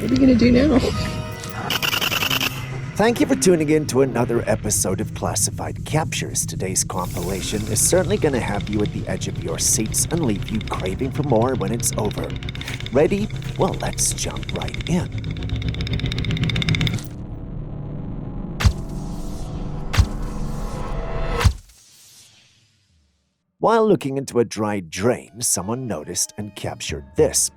What are you gonna do now? Thank you for tuning in to another episode of Classified Captures. Today's compilation is certainly going to have you at the edge of your seats and leave you craving for more when it's over. Ready? Well, let's jump right in. While looking into a dry drain, someone noticed and captured this.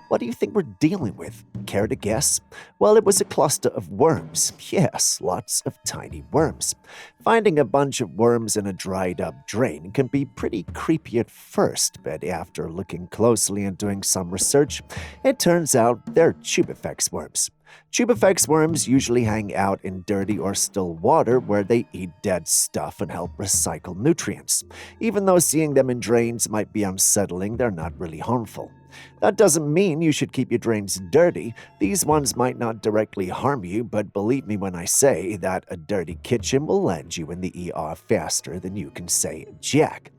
What do you think we're dealing with? Care to guess? Well, it was a cluster of worms. Yes, lots of tiny worms. Finding a bunch of worms in a dried-up drain can be pretty creepy at first, but after looking closely and doing some research, it turns out they're tubifex worms. Tubifex worms usually hang out in dirty or still water where they eat dead stuff and help recycle nutrients. Even though seeing them in drains might be unsettling, they're not really harmful. That doesn't mean you should keep your drains dirty. These ones might not directly harm you, but believe me when I say that a dirty kitchen will land you in the ER faster than you can say Jack.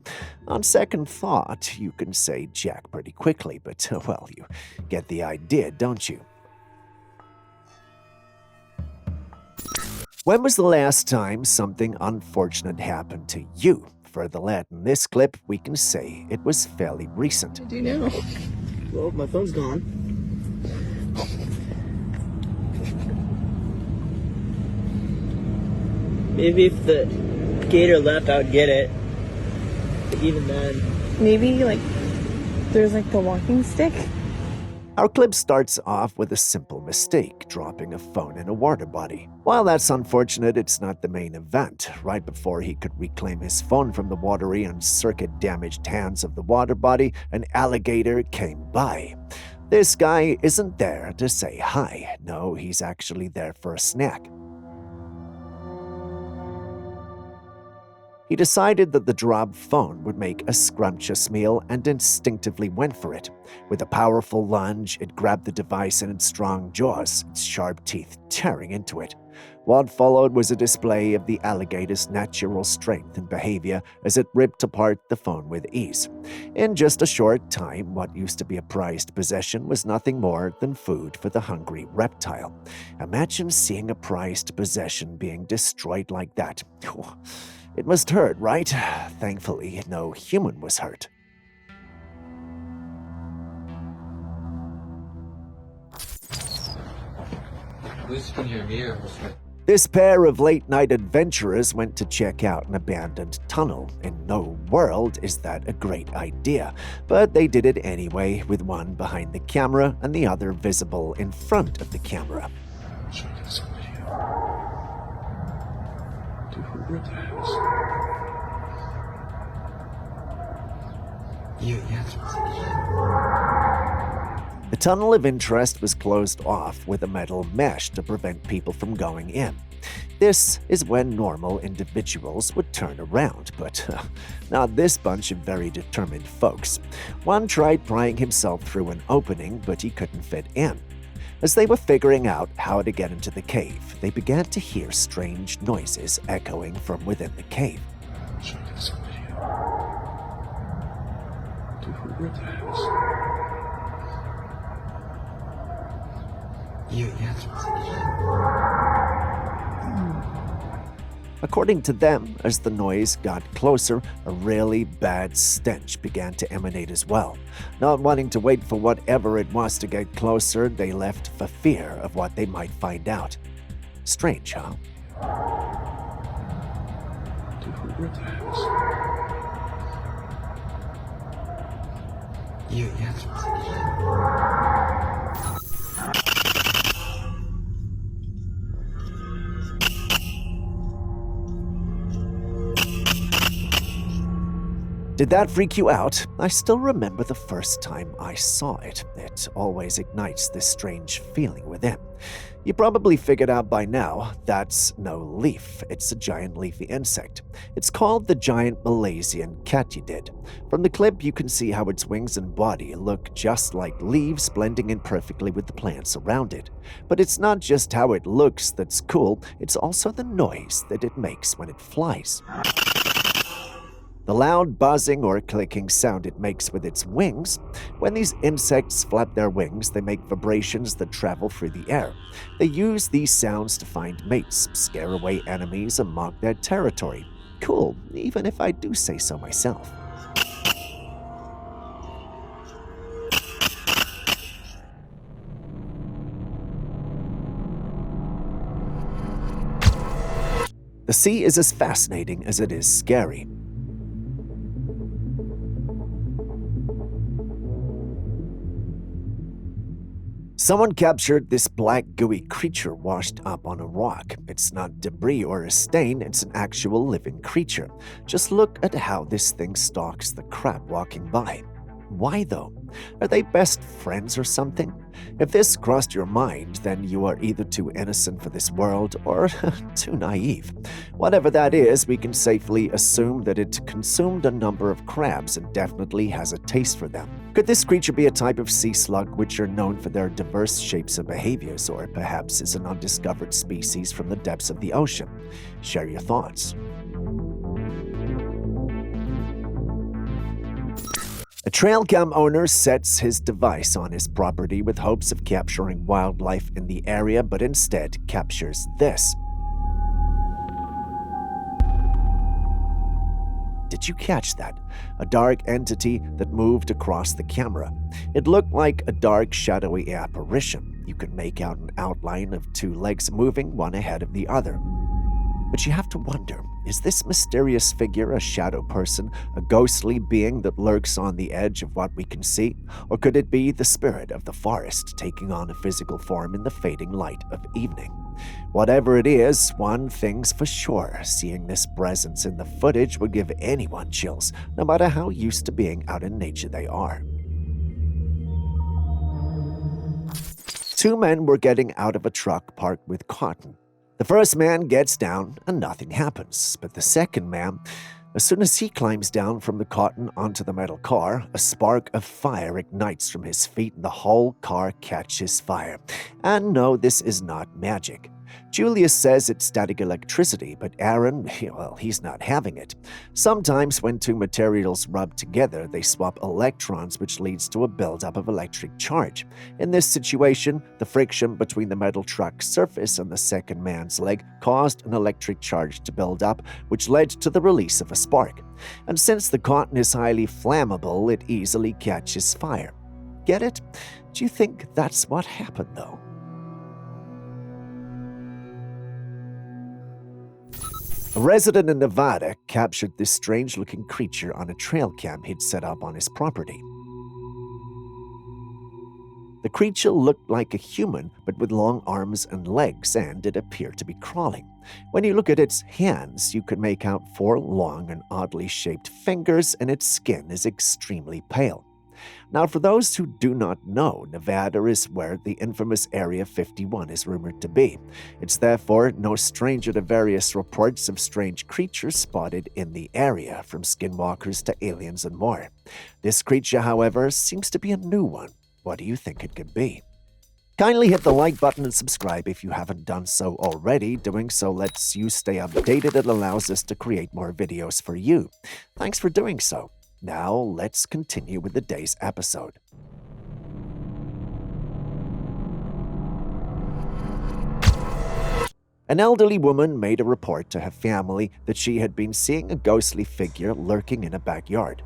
On second thought, you can say Jack pretty quickly, but, well, you get the idea, don't you? When was the last time something unfortunate happened to you? For the lad in this clip, we can say it was fairly recent. What do you do now? Well, my phone's gone. Maybe if the gator left, I would get it. But even then... Maybe, there's, the walking stick? Our clip starts off with a simple mistake, dropping a phone in a water body. While that's unfortunate, it's not the main event. Right before he could reclaim his phone from the watery and circuit-damaged hands of the water body, an alligator came by. This guy isn't there to say hi. No, he's actually there for a snack. He decided that the dropped phone would make a scrumptious meal and instinctively went for it. With a powerful lunge, it grabbed the device in its strong jaws, its sharp teeth tearing into it. What followed was a display of the alligator's natural strength and behavior as it ripped apart the phone with ease. In just a short time, what used to be a prized possession was nothing more than food for the hungry reptile. Imagine seeing a prized possession being destroyed like that. It must hurt, right? Thankfully, no human was hurt. This pair of late-night adventurers went to check out an abandoned tunnel. In no world is that a great idea, but they did it anyway, with one behind the camera and the other visible in front of the camera. The tunnel of interest was closed off with a metal mesh to prevent people from going in. This is when normal individuals would turn around, but not this bunch of very determined folks. One tried prying himself through an opening, but he couldn't fit in. As they were figuring out how to get into the cave, they began to hear strange noises echoing from within the cave. According to them, as the noise got closer, a really bad stench began to emanate as well. Not wanting to wait for whatever it was to get closer, they left for fear of what they might find out. Strange, huh? Did that freak you out? I still remember the first time I saw it. It always ignites this strange feeling within. You probably figured out by now that's no leaf. It's a giant leafy insect. It's called the giant Malaysian katydid. From the clip, you can see how its wings and body look just like leaves, blending in perfectly with the plants around it. But it's not just how it looks that's cool, it's also the noise that it makes when it flies. The loud buzzing or clicking sound it makes with its wings. When these insects flap their wings, they make vibrations that travel through the air. They use these sounds to find mates, scare away enemies, and mark their territory. Cool, even if I do say so myself. The sea is as fascinating as it is scary. Someone captured this black gooey creature washed up on a rock. It's not debris or a stain, it's an actual living creature. Just look at how this thing stalks the crab walking by. Why though? Are they best friends or something? If this crossed your mind, then you are either too innocent for this world or too naive. Whatever that is, we can safely assume that it consumed a number of crabs and definitely has a taste for them. Could this creature be a type of sea slug which are known for their diverse shapes and behaviors, or perhaps is an undiscovered species from the depths of the ocean? Share your thoughts. A Trailcam owner sets his device on his property with hopes of capturing wildlife in the area, but instead captures this. Did you catch that? A dark entity that moved across the camera. It looked like a dark, shadowy apparition. You could make out an outline of two legs moving, one ahead of the other. But you have to wonder, is this mysterious figure a shadow person, a ghostly being that lurks on the edge of what we can see? Or could it be the spirit of the forest taking on a physical form in the fading light of evening? Whatever it is, one thing's for sure, seeing this presence in the footage would give anyone chills, no matter how used to being out in nature they are. Two men were getting out of a truck parked with cotton. The first man gets down and nothing happens, but the second man, as soon as he climbs down from the cotton onto the metal car, a spark of fire ignites from his feet and the whole car catches fire. And no, this is not magic. Julius says it's static electricity, but Aaron, well, he's not having it. Sometimes when two materials rub together, they swap electrons, which leads to a buildup of electric charge. In this situation, the friction between the metal truck's surface and the second man's leg caused an electric charge to build up, which led to the release of a spark. And since the cotton is highly flammable, it easily catches fire. Get it? Do you think that's what happened, though? A resident in Nevada captured this strange-looking creature on a trail cam he'd set up on his property. The creature looked like a human, but with long arms and legs, and it appeared to be crawling. When you look at its hands, you could make out 4 long and oddly shaped fingers, and its skin is extremely pale. Now, for those who do not know, Nevada is where the infamous Area 51 is rumored to be. It's therefore no stranger to various reports of strange creatures spotted in the area, from skinwalkers to aliens and more. This creature, however, seems to be a new one. What do you think it could be? Kindly hit the like button and subscribe if you haven't done so already. Doing so lets you stay updated and allows us to create more videos for you. Thanks for doing so. Now, let's continue with the day's episode. An elderly woman made a report to her family that she had been seeing a ghostly figure lurking in a backyard.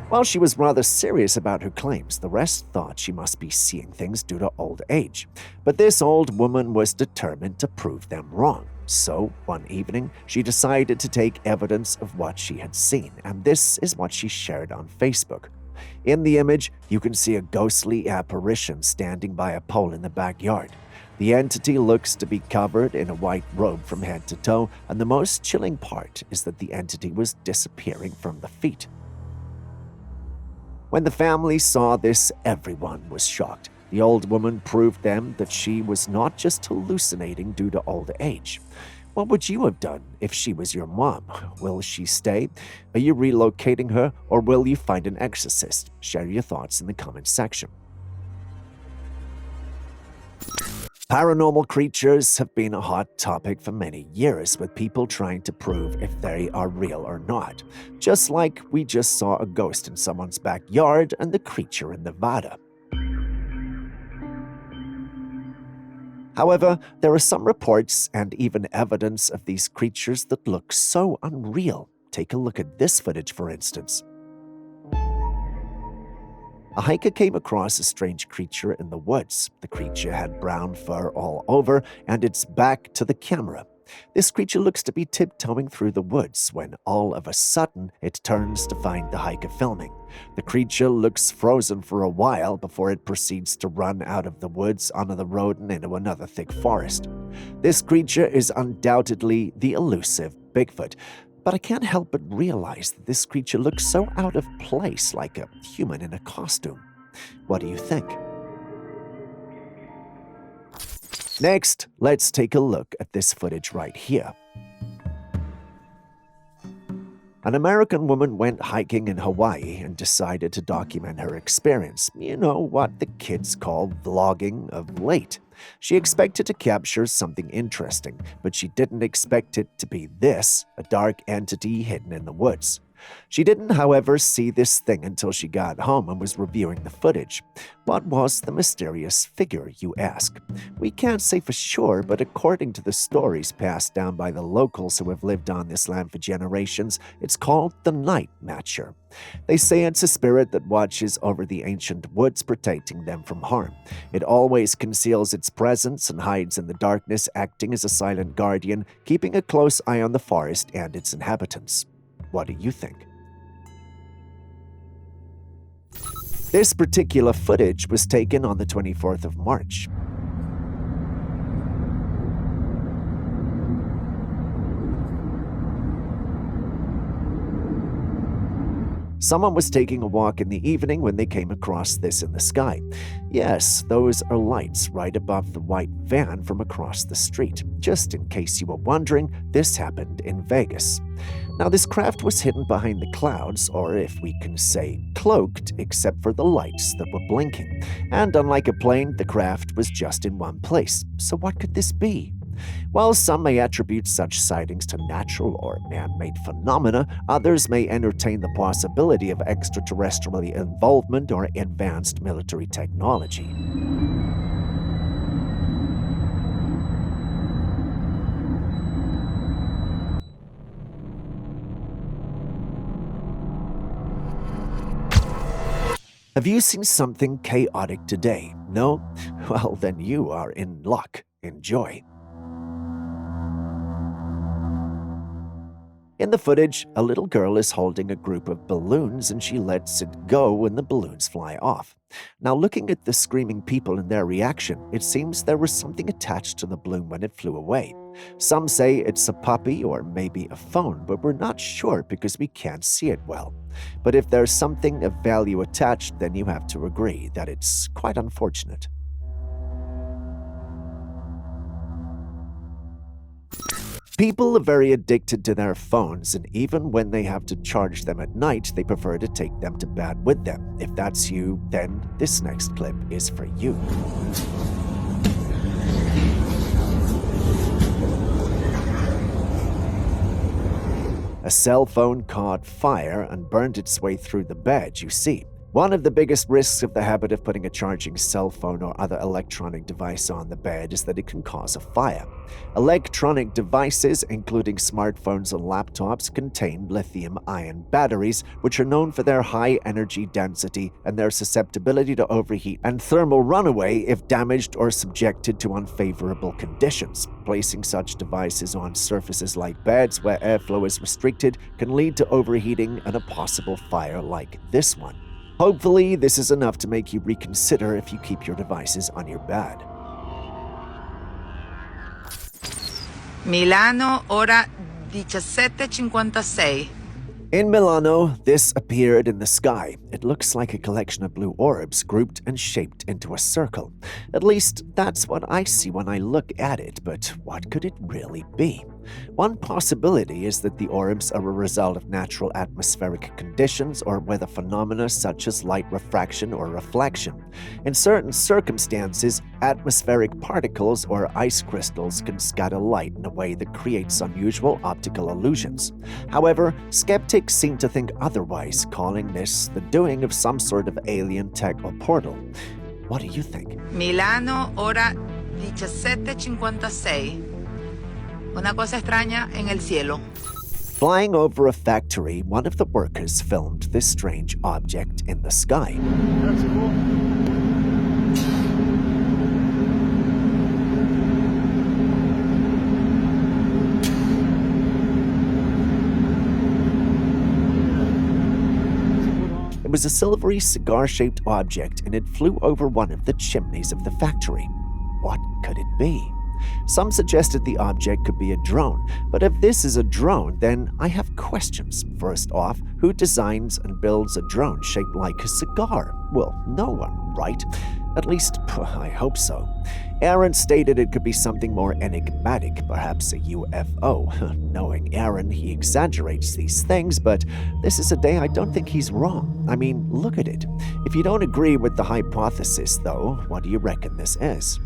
While she was rather serious about her claims, the rest thought she must be seeing things due to old age. But this old woman was determined to prove them wrong. So, one evening, she decided to take evidence of what she had seen, and this is what she shared on Facebook. In the image, you can see a ghostly apparition standing by a pole in the backyard. The entity looks to be covered in a white robe from head to toe, and the most chilling part is that the entity was disappearing from the feet. When the family saw this, everyone was shocked. The old woman proved them that she was not just hallucinating due to old age. What would you have done if she was your mom? Will she stay? Are you relocating her, or will you find an exorcist? Share your thoughts in the comments section. Paranormal creatures have been a hot topic for many years, with people trying to prove if they are real or not, just like we just saw a ghost in someone's backyard and the creature in Nevada. However, there are some reports and even evidence of these creatures that look so unreal. Take a look at this footage, for instance. A hiker came across a strange creature in the woods. The creature had brown fur all over, and its back to the camera. This creature looks to be tiptoeing through the woods when all of a sudden it turns to find the hiker filming. The creature looks frozen for a while before it proceeds to run out of the woods onto the road and into another thick forest. This creature is undoubtedly the elusive Bigfoot, but I can't help but realize that this creature looks so out of place, like a human in a costume. What do you think? Next, let's take a look at this footage right here. An American woman went hiking in Hawaii and decided to document her experience. You know, what the kids call vlogging of late. She expected to capture something interesting, but she didn't expect it to be this, a dark entity hidden in the woods. She didn't, however, see this thing until she got home and was reviewing the footage. What was the mysterious figure, you ask? We can't say for sure, but according to the stories passed down by the locals who have lived on this land for generations, it's called the Night Matcher. They say it's a spirit that watches over the ancient woods, protecting them from harm. It always conceals its presence and hides in the darkness, acting as a silent guardian, keeping a close eye on the forest and its inhabitants. What do you think? This particular footage was taken on the 24th of March. Someone was taking a walk in the evening when they came across this in the sky. Yes, those are lights right above the white van from across the street. Just in case you were wondering, this happened in Vegas. Now, this craft was hidden behind the clouds, or if we can say cloaked, except for the lights that were blinking. And unlike a plane, the craft was just in one place. So what could this be? While some may attribute such sightings to natural or man-made phenomena, others may entertain the possibility of extraterrestrial involvement or advanced military technology. Have you seen something chaotic today? No? Well, then you are in luck. Enjoy. In the footage, a little girl is holding a group of balloons and she lets it go when the balloons fly off. Now, looking at the screaming people and their reaction, it seems there was something attached to the balloon when it flew away. Some say it's a puppy or maybe a phone, but we're not sure because we can't see it well. But if there's something of value attached, then you have to agree that it's quite unfortunate. People are very addicted to their phones, and even when they have to charge them at night, they prefer to take them to bed with them. If that's you, then this next clip is for you. A cell phone caught fire and burned its way through the bed, you see. One of the biggest risks of the habit of putting a charging cell phone or other electronic device on the bed is that it can cause a fire. Electronic devices, including smartphones and laptops, contain lithium-ion batteries, which are known for their high energy density and their susceptibility to overheat and thermal runaway if damaged or subjected to unfavorable conditions. Placing such devices on surfaces like beds where airflow is restricted can lead to overheating and a possible fire like this one. Hopefully, this is enough to make you reconsider if you keep your devices on your bed. Milano, ora 17:56. In Milano, this appeared in the sky. It looks like a collection of blue orbs grouped and shaped into a circle. At least, that's what I see when I look at it, but what could it really be? One possibility is that the orbs are a result of natural atmospheric conditions or weather phenomena such as light refraction or reflection. In certain circumstances, atmospheric particles or ice crystals can scatter light in a way that creates unusual optical illusions. However, skeptics seem to think otherwise, calling this the doing of some sort of alien tech or portal. What do you think? Milano, ora 17:56. Una cosa extraña en el cielo. Flying over a factory, one of the workers filmed this strange object in the sky. That's cool. It was a silvery cigar-shaped object and it flew over one of the chimneys of the factory. What could it be? Some suggested the object could be a drone, but if this is a drone, then I have questions. First off, who designs and builds a drone shaped like a cigar? Well, no one, right? At least, I hope so. Aaron stated it could be something more enigmatic, perhaps a UFO. Knowing Aaron, he exaggerates these things, but this is a day I don't think he's wrong. I mean, look at it. If you don't agree with the hypothesis, though, what do you reckon this is?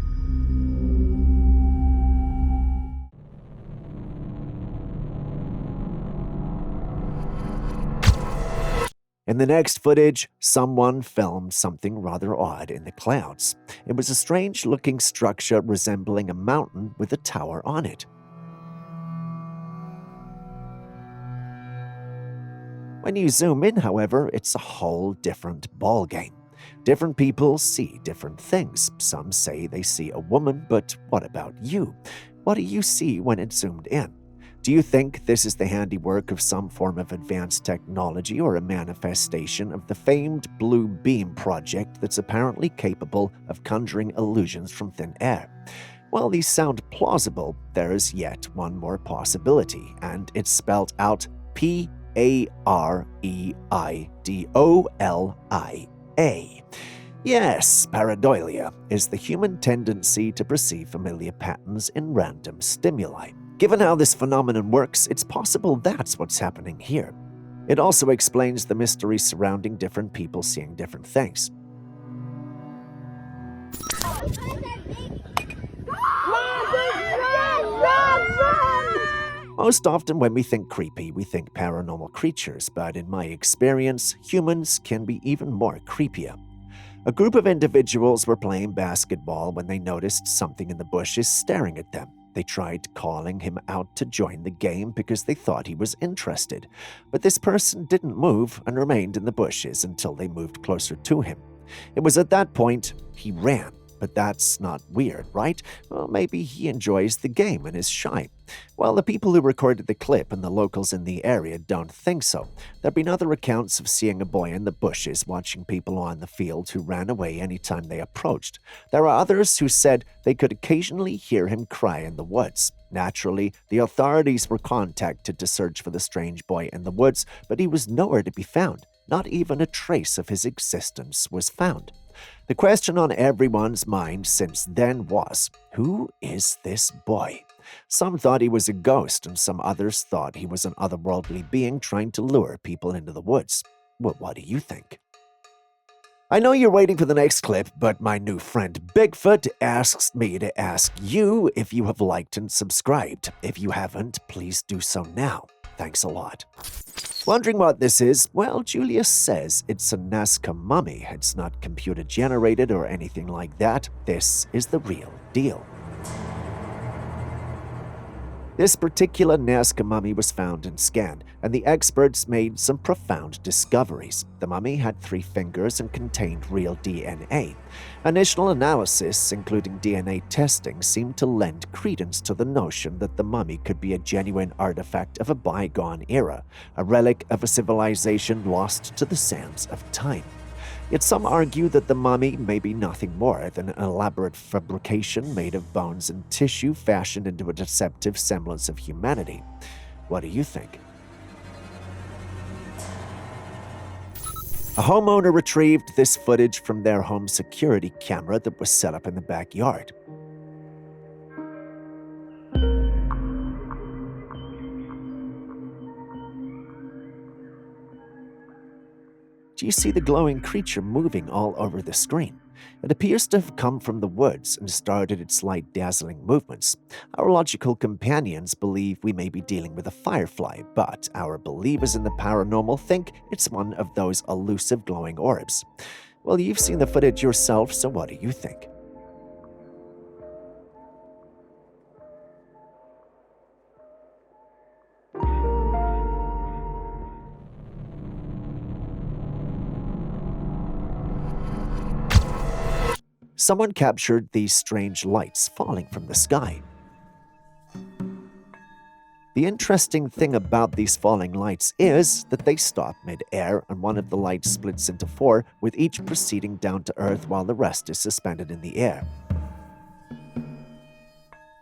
In the next footage, someone filmed something rather odd in the clouds. It was a strange-looking structure resembling a mountain with a tower on it. When you zoom in, however, it's a whole different ballgame. Different people see different things. Some say they see a woman, but what about you? What do you see when it's zoomed in? Do you think this is the handiwork of some form of advanced technology or a manifestation of the famed Blue Beam project that's apparently capable of conjuring illusions from thin air? While these sound plausible, there is yet one more possibility, and it's spelled out Pareidolia. Yes, pareidolia is the human tendency to perceive familiar patterns in random stimuli. Given how this phenomenon works, it's possible that's what's happening here. It also explains the mystery surrounding different people seeing different things. Most often when we think creepy, we think paranormal creatures, but in my experience, humans can be even more creepier. A group of individuals were playing basketball when they noticed something in the bushes staring at them. They tried calling him out to join the game because they thought he was interested, but this person didn't move and remained in the bushes until they moved closer to him. It was at that point he ran, but that's not weird, right? Well, maybe he enjoys the game and is shy. Well, the people who recorded the clip and the locals in the area don't think so. There have been other accounts of seeing a boy in the bushes watching people on the field who ran away anytime they approached. There are others who said they could occasionally hear him cry in the woods. Naturally, the authorities were contacted to search for the strange boy in the woods, but he was nowhere to be found. Not even a trace of his existence was found. The question on everyone's mind since then was, who is this boy? Some thought he was a ghost, and some others thought he was an otherworldly being trying to lure people into the woods. Well, what do you think? I know you're waiting for the next clip, but my new friend Bigfoot asks me to ask you if you have liked and subscribed. If you haven't, please do so now. Thanks a lot. Wondering what this is? Well, Julius says it's a Nazca mummy. It's not computer-generated or anything like that. This is the real deal. This particular Nazca mummy was found and scanned, and the experts made some profound discoveries. The mummy had 3 fingers and contained real DNA. Initial analysis, including DNA testing, seemed to lend credence to the notion that the mummy could be a genuine artifact of a bygone era, a relic of a civilization lost to the sands of time. Yet some argue that the mummy may be nothing more than an elaborate fabrication made of bones and tissue fashioned into a deceptive semblance of humanity. What do you think? A homeowner retrieved this footage from their home security camera that was set up in the backyard. Do you see the glowing creature moving all over the screen? It appears to have come from the woods and started its slight dazzling movements. Our logical companions believe we may be dealing with a firefly, but our believers in the paranormal think it's one of those elusive glowing orbs. Well, you've seen the footage yourself, so what do you think? Someone captured these strange lights falling from the sky. The interesting thing about these falling lights is that they stop mid-air and one of the lights splits into four, with each proceeding down to Earth while the rest is suspended in the air.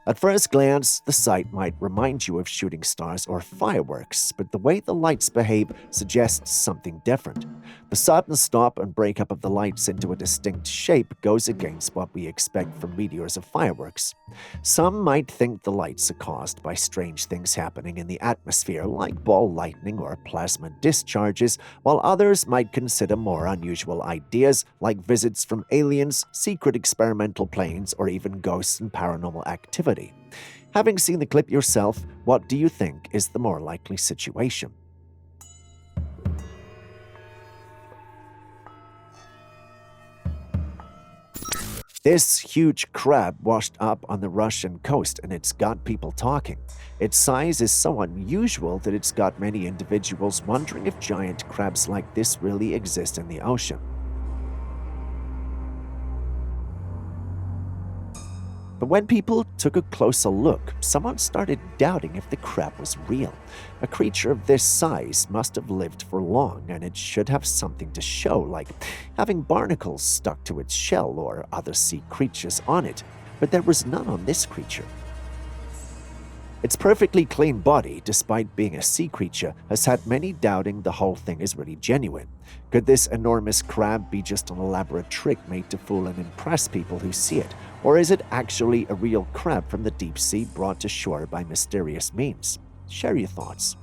At first glance, the sight might remind you of shooting stars or fireworks, but the way the lights behave suggests something different. The sudden stop and breakup of the lights into a distinct shape goes against what we expect from meteors of fireworks. Some might think the lights are caused by strange things happening in the atmosphere, like ball lightning or plasma discharges, while others might consider more unusual ideas, like visits from aliens, secret experimental planes, or even ghosts and paranormal activity. Having seen the clip yourself, what do you think is the more likely situation? This huge crab washed up on the Russian coast and it's got people talking. Its size is so unusual that it's got many individuals wondering if giant crabs like this really exist in the ocean. But when people took a closer look, someone started doubting if the crab was real. A creature of this size must have lived for long, and it should have something to show, like having barnacles stuck to its shell or other sea creatures on it, but there was none on this creature. Its perfectly clean body, despite being a sea creature, has had many doubting the whole thing is really genuine. Could this enormous crab be just an elaborate trick made to fool and impress people who see it? Or is it actually a real crab from the deep sea brought to shore by mysterious means? Share your thoughts.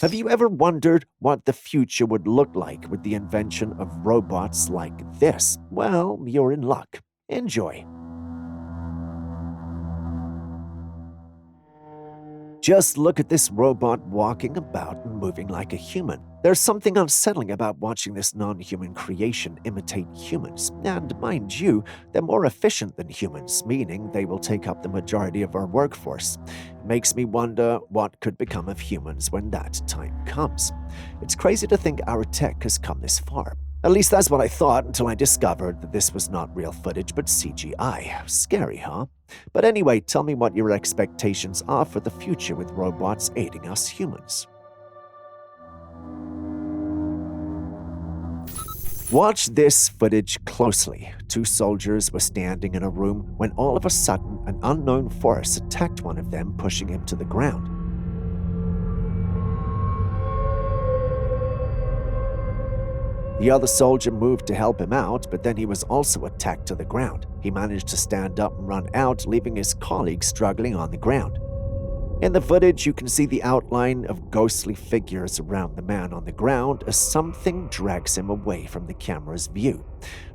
Have you ever wondered what the future would look like with the invention of robots like this? Well, you're in luck. Enjoy. Just look at this robot walking about and moving like a human. There's something unsettling about watching this non-human creation imitate humans. And mind you, they're more efficient than humans, meaning they will take up the majority of our workforce. It makes me wonder what could become of humans when that time comes. It's crazy to think our tech has come this far. At least that's what I thought until I discovered that this was not real footage but CGI. Scary, huh? But anyway, tell me what your expectations are for the future with robots aiding us humans. Watch this footage closely. Two soldiers were standing in a room when all of a sudden an unknown force attacked one of them, pushing him to the ground. The other soldier moved to help him out, but then he was also attacked to the ground. He managed to stand up and run out, leaving his colleague struggling on the ground. In the footage, you can see the outline of ghostly figures around the man on the ground as something drags him away from the camera's view.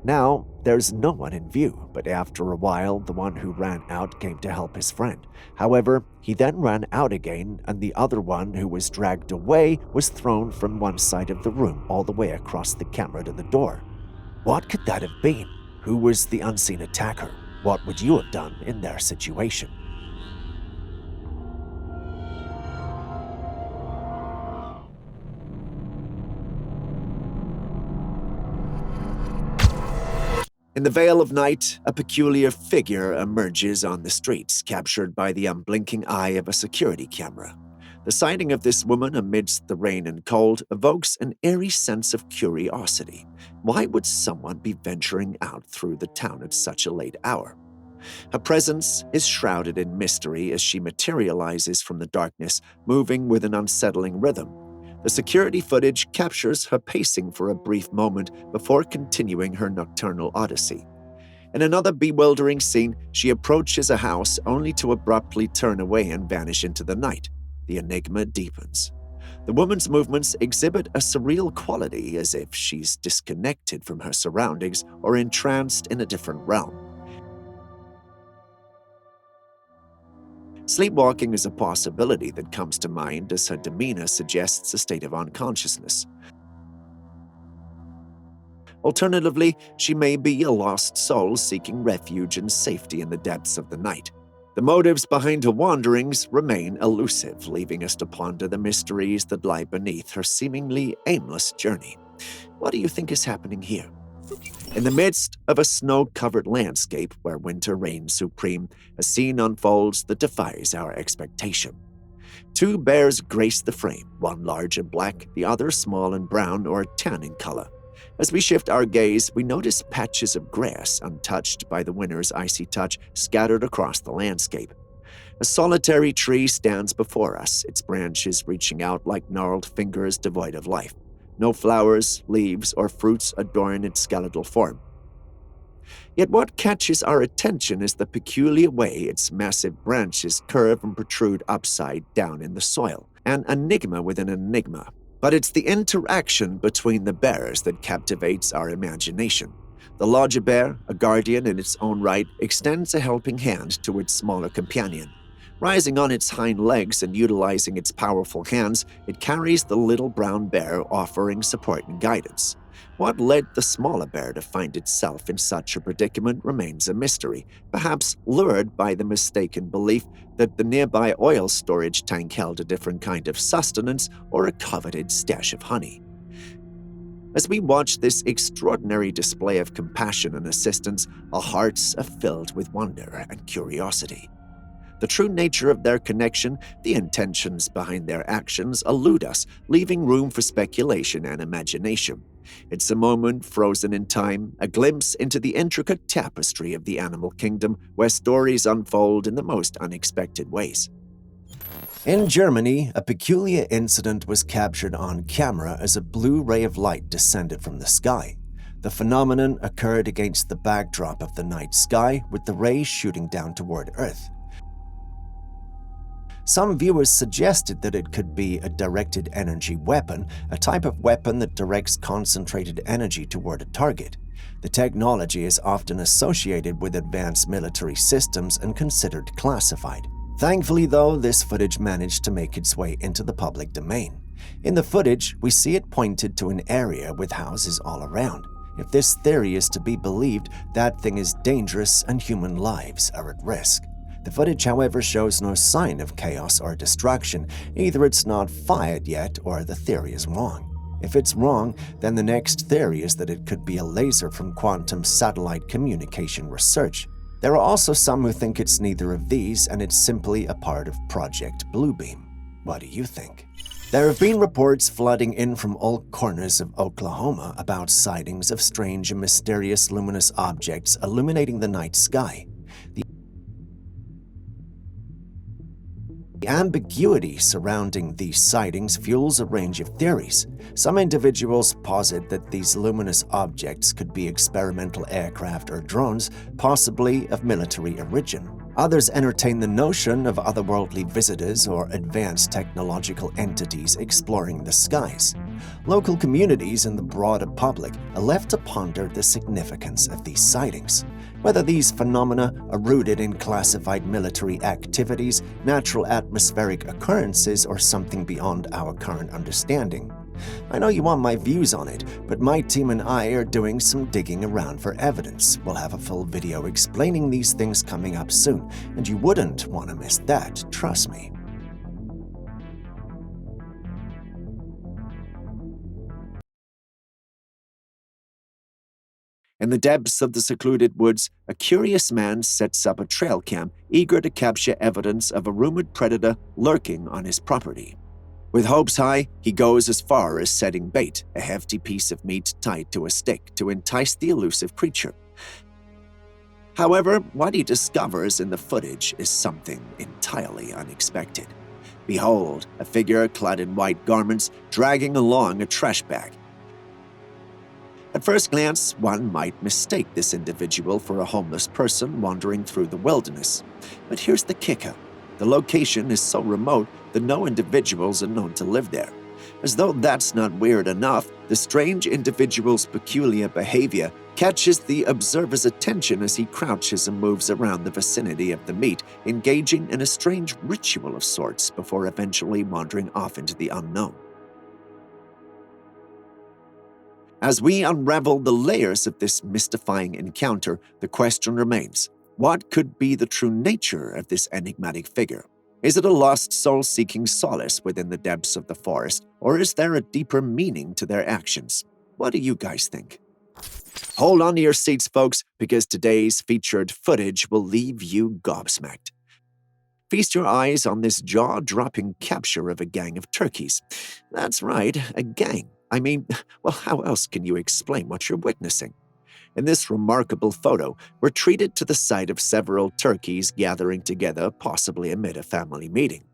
Now, there's no one in view, but after a while, the one who ran out came to help his friend. However, he then ran out again, and the other one who was dragged away was thrown from one side of the room all the way across the camera to the door. What could that have been? Who was the unseen attacker? What would you have done in their situation? In the veil of night, a peculiar figure emerges on the streets, captured by the unblinking eye of a security camera. The sighting of this woman amidst the rain and cold evokes an eerie sense of curiosity. Why would someone be venturing out through the town at such a late hour? Her presence is shrouded in mystery as she materializes from the darkness, moving with an unsettling rhythm. The security footage captures her pacing for a brief moment before continuing her nocturnal odyssey. In another bewildering scene, she approaches a house only to abruptly turn away and vanish into the night. The enigma deepens. The woman's movements exhibit a surreal quality, as if she's disconnected from her surroundings or entranced in a different realm. Sleepwalking is a possibility that comes to mind as her demeanor suggests a state of unconsciousness. Alternatively, she may be a lost soul seeking refuge and safety in the depths of the night. The motives behind her wanderings remain elusive, leaving us to ponder the mysteries that lie beneath her seemingly aimless journey. What do you think is happening here? In the midst of a snow-covered landscape where winter reigns supreme, a scene unfolds that defies our expectation. Two bears grace the frame, one large and black, the other small and brown or tan in color. As we shift our gaze, we notice patches of grass untouched by the winter's icy touch scattered across the landscape. A solitary tree stands before us, its branches reaching out like gnarled fingers devoid of life. No flowers, leaves, or fruits adorn its skeletal form. Yet what catches our attention is the peculiar way its massive branches curve and protrude upside down in the soil, an enigma within an enigma. But it's the interaction between the bears that captivates our imagination. The larger bear, a guardian in its own right, extends a helping hand to its smaller companion. Rising on its hind legs and utilizing its powerful hands, it carries the little brown bear, offering support and guidance. What led the smaller bear to find itself in such a predicament remains a mystery, perhaps lured by the mistaken belief that the nearby oil storage tank held a different kind of sustenance or a coveted stash of honey. As we watch this extraordinary display of compassion and assistance, our hearts are filled with wonder and curiosity. The true nature of their connection, the intentions behind their actions elude us, leaving room for speculation and imagination. It's a moment frozen in time, a glimpse into the intricate tapestry of the animal kingdom where stories unfold in the most unexpected ways. In Germany, a peculiar incident was captured on camera as a blue ray of light descended from the sky. The phenomenon occurred against the backdrop of the night sky, with the rays shooting down toward Earth. Some viewers suggested that it could be a directed energy weapon, a type of weapon that directs concentrated energy toward a target. The technology is often associated with advanced military systems and considered classified. Thankfully, though, this footage managed to make its way into the public domain. In the footage, we see it pointed to an area with houses all around. If this theory is to be believed, that thing is dangerous and human lives are at risk. The footage, however, shows no sign of chaos or destruction. Either it's not fired yet or the theory is wrong. If it's wrong, then the next theory is that it could be a laser from quantum satellite communication research. There are also some who think it's neither of these and it's simply a part of Project Bluebeam. What do you think? There have been reports flooding in from all corners of Oklahoma about sightings of strange and mysterious luminous objects illuminating the night sky. The ambiguity surrounding these sightings fuels a range of theories. Some individuals posit that these luminous objects could be experimental aircraft or drones, possibly of military origin. Others entertain the notion of otherworldly visitors or advanced technological entities exploring the skies. Local communities and the broader public are left to ponder the significance of these sightings. Whether these phenomena are rooted in classified military activities, natural atmospheric occurrences, or something beyond our current understanding. I know you want my views on it, but my team and I are doing some digging around for evidence. We'll have a full video explaining these things coming up soon, and you wouldn't want to miss that, trust me. In the depths of the secluded woods, a curious man sets up a trail cam, eager to capture evidence of a rumored predator lurking on his property. With hopes high, he goes as far as setting bait, a hefty piece of meat tied to a stick, to entice the elusive creature. However, what he discovers in the footage is something entirely unexpected. Behold, a figure clad in white garments dragging along a trash bag. At first glance, one might mistake this individual for a homeless person wandering through the wilderness. But here's the kicker. The location is so remote that no individuals are known to live there. As though that's not weird enough, the strange individual's peculiar behavior catches the observer's attention as he crouches and moves around the vicinity of the meat, engaging in a strange ritual of sorts before eventually wandering off into the unknown. As we unravel the layers of this mystifying encounter, the question remains, what could be the true nature of this enigmatic figure? Is it a lost soul seeking solace within the depths of the forest, or is there a deeper meaning to their actions? What do you guys think? Hold on to your seats, folks, because today's featured footage will leave you gobsmacked. Feast your eyes on this jaw-dropping capture of a gang of turkeys. That's right, a gang. I mean, well, how else can you explain what you're witnessing? In this remarkable photo, we're treated to the sight of several turkeys gathering together, possibly amid a family meeting.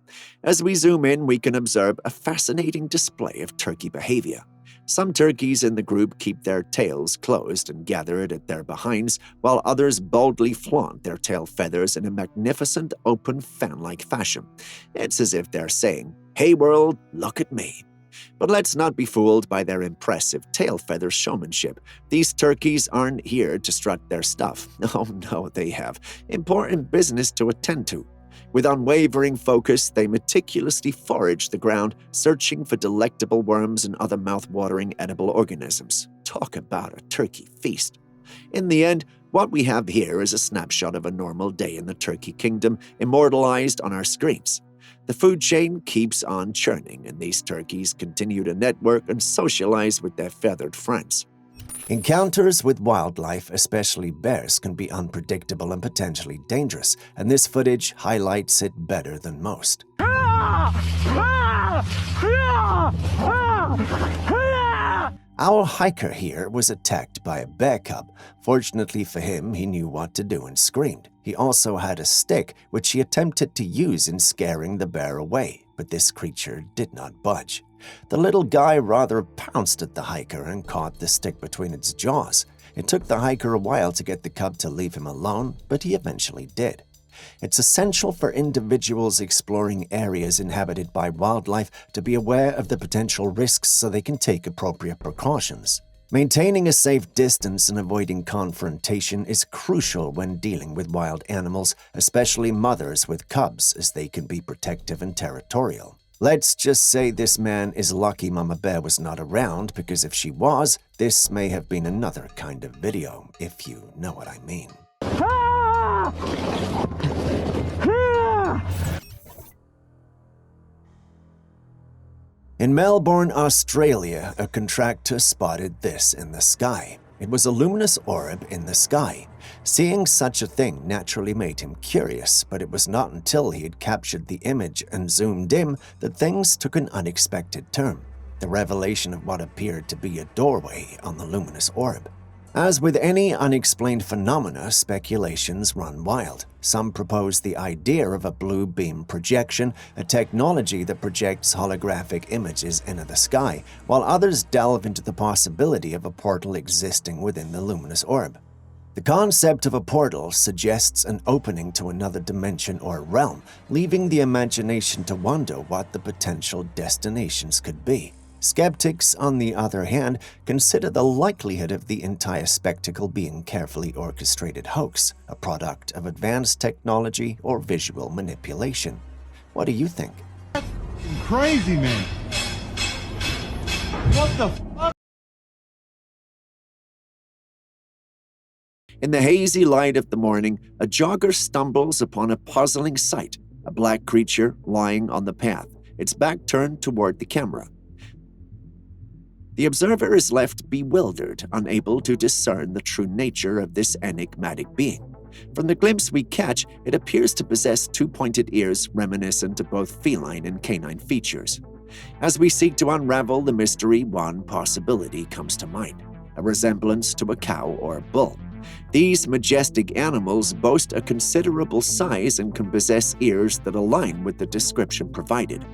As we zoom in, we can observe a fascinating display of turkey behavior. Some turkeys in the group keep their tails closed and gather it at their behinds, while others boldly flaunt their tail feathers in a magnificent, open, fan-like fashion. It's as if they're saying, "Hey world, look at me." But let's not be fooled by their impressive tail feather showmanship. These turkeys aren't here to strut their stuff. Oh no, they have important business to attend to. With unwavering focus, they meticulously forage the ground, searching for delectable worms and other mouth-watering edible organisms. Talk about a turkey feast. In the end, what we have here is a snapshot of a normal day in the turkey kingdom, immortalized on our screens. The food chain keeps on churning, and these turkeys continue to network and socialize with their feathered friends. Encounters with wildlife, especially bears, can be unpredictable and potentially dangerous, and this footage highlights it better than most. Our hiker here was attacked by a bear cub. Fortunately for him, he knew what to do and screamed. He also had a stick, which he attempted to use in scaring the bear away, but this creature did not budge. The little guy rather pounced at the hiker and caught the stick between its jaws. It took the hiker a while to get the cub to leave him alone, but he eventually did. It's essential for individuals exploring areas inhabited by wildlife to be aware of the potential risks so they can take appropriate precautions. Maintaining a safe distance and avoiding confrontation is crucial when dealing with wild animals, especially mothers with cubs, as they can be protective and territorial. Let's just say this man is lucky Mama Bear was not around, because if she was, this may have been another kind of video, if you know what I mean. In Melbourne, Australia, a contractor spotted this in the sky. It was a luminous orb in the sky. Seeing such a thing naturally made him curious, but it was not until he had captured the image and zoomed in that things took an unexpected turn. The revelation of what appeared to be a doorway on the luminous orb. As with any unexplained phenomena, speculations run wild. Some propose the idea of a blue beam projection, a technology that projects holographic images into the sky, while others delve into the possibility of a portal existing within the luminous orb. The concept of a portal suggests an opening to another dimension or realm, leaving the imagination to wonder what the potential destinations could be. Skeptics, on the other hand, consider the likelihood of the entire spectacle being carefully orchestrated hoax, a product of advanced technology or visual manipulation. What do you think? That's crazy, man. What the fuck? In the hazy light of the morning, a jogger stumbles upon a puzzling sight, a black creature lying on the path, its back turned toward the camera. The observer is left bewildered, unable to discern the true nature of this enigmatic being. From the glimpse we catch, it appears to possess two pointed ears reminiscent of both feline and canine features. As we seek to unravel the mystery, one possibility comes to mind: a resemblance to a cow or a bull. These majestic animals boast a considerable size and can possess ears that align with the description provided.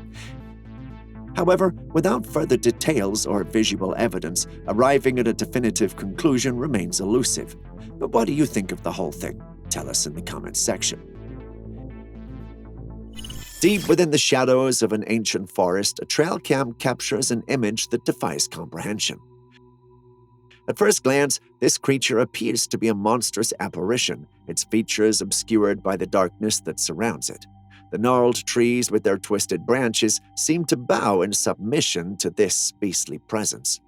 However, without further details or visual evidence, arriving at a definitive conclusion remains elusive. But what do you think of the whole thing? Tell us in the comments section. Deep within the shadows of an ancient forest, a trailcam captures an image that defies comprehension. At first glance, this creature appears to be a monstrous apparition, its features obscured by the darkness that surrounds it. The gnarled trees with their twisted branches seem to bow in submission to this beastly presence.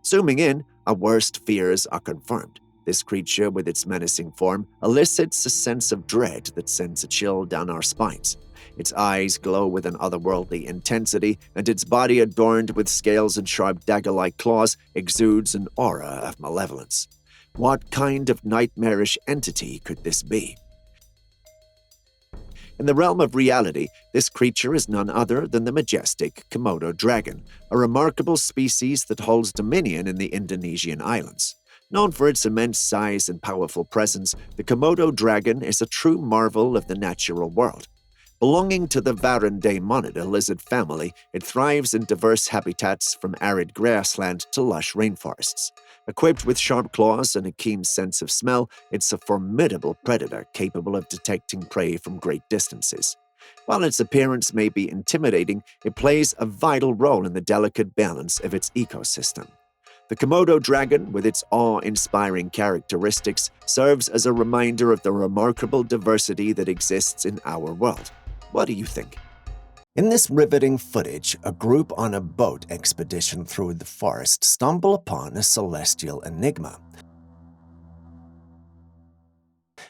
Zooming in, our worst fears are confirmed. This creature, with its menacing form, elicits a sense of dread that sends a chill down our spines. Its eyes glow with an otherworldly intensity, and its body, adorned with scales and sharp dagger-like claws, exudes an aura of malevolence. What kind of nightmarish entity could this be? In the realm of reality, this creature is none other than the majestic Komodo dragon, a remarkable species that holds dominion in the Indonesian islands. Known for its immense size and powerful presence, the Komodo dragon is a true marvel of the natural world. Belonging to the Varandaemonida lizard family, it thrives in diverse habitats from arid grassland to lush rainforests. Equipped with sharp claws and a keen sense of smell, it's a formidable predator capable of detecting prey from great distances. While its appearance may be intimidating, it plays a vital role in the delicate balance of its ecosystem. The Komodo dragon, with its awe-inspiring characteristics, serves as a reminder of the remarkable diversity that exists in our world. What do you think? In this riveting footage, a group on a boat expedition through the forest stumble upon a celestial enigma.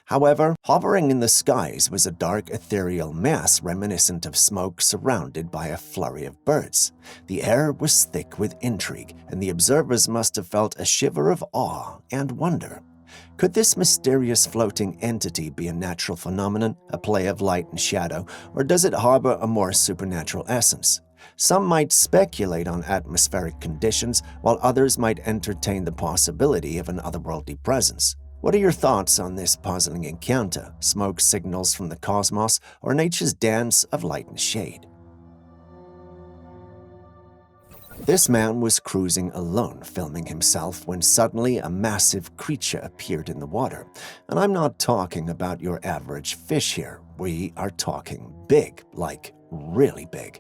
However, hovering in the skies was a dark ethereal mass reminiscent of smoke surrounded by a flurry of birds. The air was thick with intrigue, and the observers must have felt a shiver of awe and wonder. Could this mysterious floating entity be a natural phenomenon, a play of light and shadow, or does it harbor a more supernatural essence? Some might speculate on atmospheric conditions, while others might entertain the possibility of an otherworldly presence. What are your thoughts on this puzzling encounter? Smoke signals from the cosmos, or nature's dance of light and shade? This man was cruising alone, filming himself, when suddenly a massive creature appeared in the water. And I'm not talking about your average fish here. We are talking big, like really big.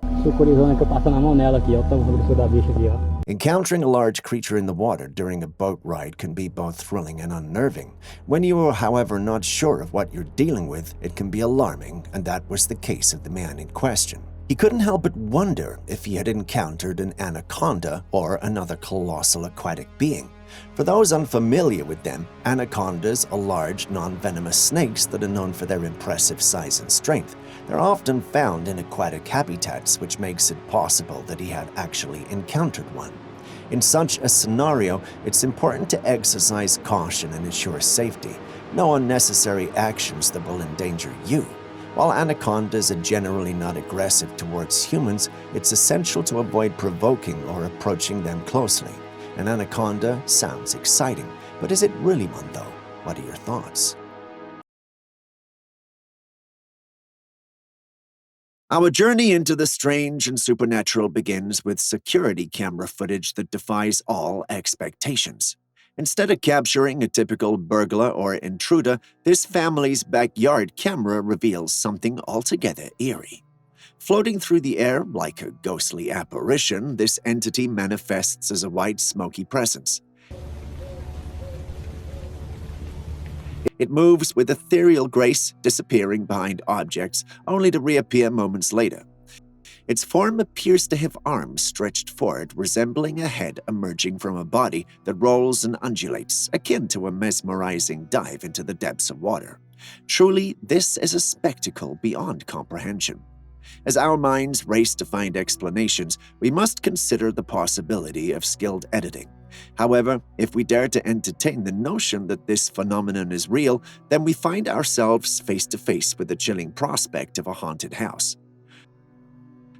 Encountering a large creature in the water during a boat ride can be both thrilling and unnerving. When you are, however, not sure of what you're dealing with, it can be alarming, and that was the case of the man in question. He couldn't help but wonder if he had encountered an anaconda or another colossal aquatic being. For those unfamiliar with them, anacondas are large, non-venomous snakes that are known for their impressive size and strength. They're often found in aquatic habitats, which makes it possible that he had actually encountered one. In such a scenario, it's important to exercise caution and ensure safety. No unnecessary actions that will endanger you. While anacondas are generally not aggressive towards humans, it's essential to avoid provoking or approaching them closely. An anaconda sounds exciting, but is it really one though? What are your thoughts? Our journey into the strange and supernatural begins with security camera footage that defies all expectations. Instead of capturing a typical burglar or intruder, this family's backyard camera reveals something altogether eerie. Floating through the air like a ghostly apparition, this entity manifests as a white, smoky presence. It moves with ethereal grace, disappearing behind objects, only to reappear moments later. Its form appears to have arms stretched forward, resembling a head emerging from a body that rolls and undulates, akin to a mesmerizing dive into the depths of water. Truly, this is a spectacle beyond comprehension. As our minds race to find explanations, we must consider the possibility of skilled editing. However, if we dare to entertain the notion that this phenomenon is real, then we find ourselves face to face with the chilling prospect of a haunted house.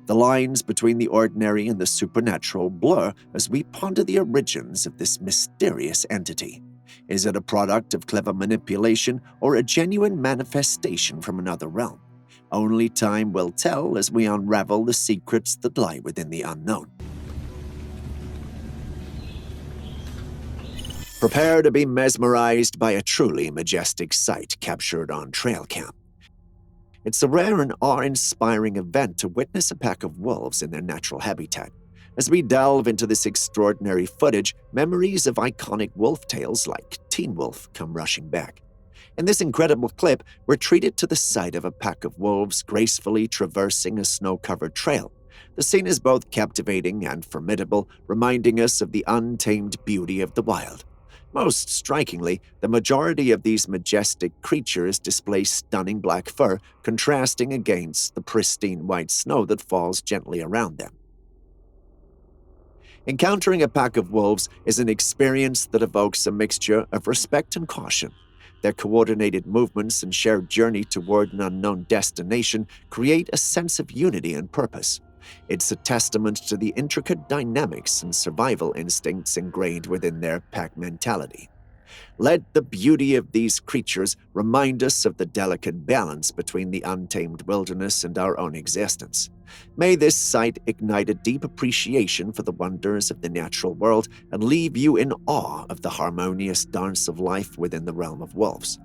The lines between the ordinary and the supernatural blur as we ponder the origins of this mysterious entity. Is it a product of clever manipulation or a genuine manifestation from another realm? Only time will tell as we unravel the secrets that lie within the unknown. Prepare to be mesmerized by a truly majestic sight captured on Trailcam. It's a rare and awe-inspiring event to witness a pack of wolves in their natural habitat. As we delve into this extraordinary footage, memories of iconic wolf tales like Teen Wolf come rushing back. In this incredible clip, we're treated to the sight of a pack of wolves gracefully traversing a snow-covered trail. The scene is both captivating and formidable, reminding us of the untamed beauty of the wild. Most strikingly, the majority of these majestic creatures display stunning black fur, contrasting against the pristine white snow that falls gently around them. Encountering a pack of wolves is an experience that evokes a mixture of respect and caution. Their coordinated movements and shared journey toward an unknown destination create a sense of unity and purpose. It's a testament to the intricate dynamics and survival instincts ingrained within their pack mentality. Let the beauty of these creatures remind us of the delicate balance between the untamed wilderness and our own existence. May this sight ignite a deep appreciation for the wonders of the natural world and leave you in awe of the harmonious dance of life within the realm of wolves.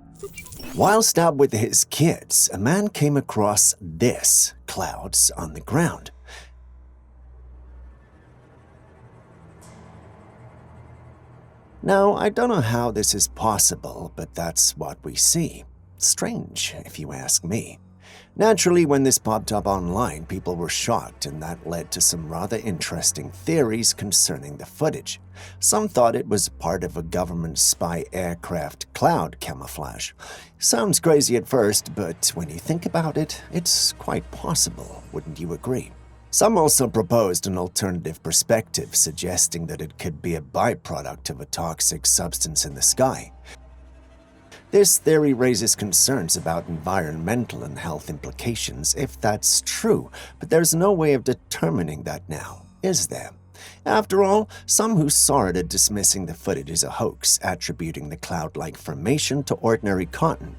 Whilst out with his kids, a man came across this clouds on the ground. Now, I don't know how this is possible, but that's what we see. Strange, if you ask me. Naturally, when this popped up online, people were shocked, and that led to some rather interesting theories concerning the footage. Some thought it was part of a government spy aircraft cloud camouflage. Sounds crazy at first, but when you think about it, it's quite possible, wouldn't you agree? Some also proposed an alternative perspective, suggesting that it could be a byproduct of a toxic substance in the sky. This theory raises concerns about environmental and health implications if that's true, but there's no way of determining that now, is there? After all, some who saw it are dismissing the footage as a hoax, attributing the cloud-like formation to ordinary cotton.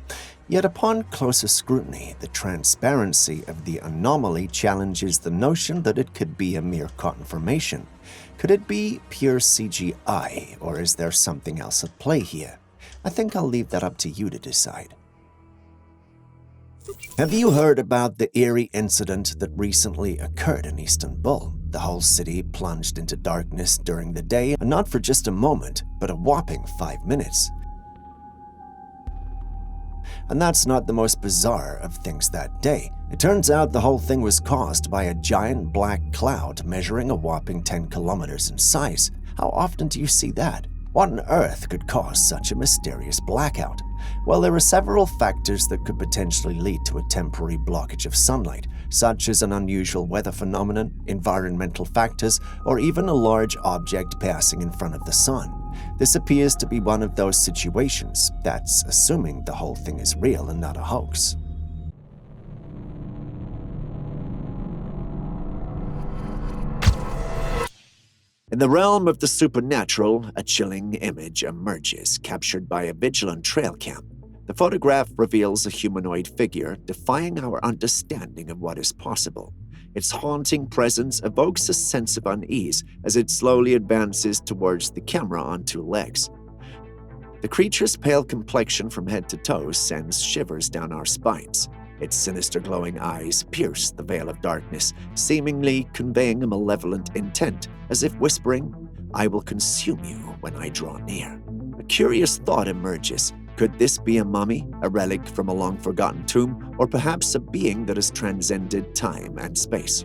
Yet upon closer scrutiny, the transparency of the anomaly challenges the notion that it could be a mere cotton formation. Could it be pure CGI, or is there something else at play here? I think I'll leave that up to you to decide. Have you heard about the eerie incident that recently occurred in Istanbul? The whole city plunged into darkness during the day, and not for just a moment, but a whopping 5 minutes. And that's not the most bizarre of things that day. It turns out the whole thing was caused by a giant black cloud measuring a whopping 10 kilometers in size. How often do you see that? What on earth could cause such a mysterious blackout? Well, there are several factors that could potentially lead to a temporary blockage of sunlight, such as an unusual weather phenomenon, environmental factors, or even a large object passing in front of the sun. This appears to be one of those situations. That's assuming the whole thing is real and not a hoax. In the realm of the supernatural, a chilling image emerges, captured by a vigilant Trailcam. The photograph reveals a humanoid figure, defying our understanding of what is possible. Its haunting presence evokes a sense of unease as it slowly advances towards the camera on two legs. The creature's pale complexion from head to toe sends shivers down our spines. Its sinister glowing eyes pierce the veil of darkness, seemingly conveying a malevolent intent, as if whispering, "I will consume you when I draw near." A curious thought emerges. Could this be a mummy, a relic from a long-forgotten tomb, or perhaps a being that has transcended time and space?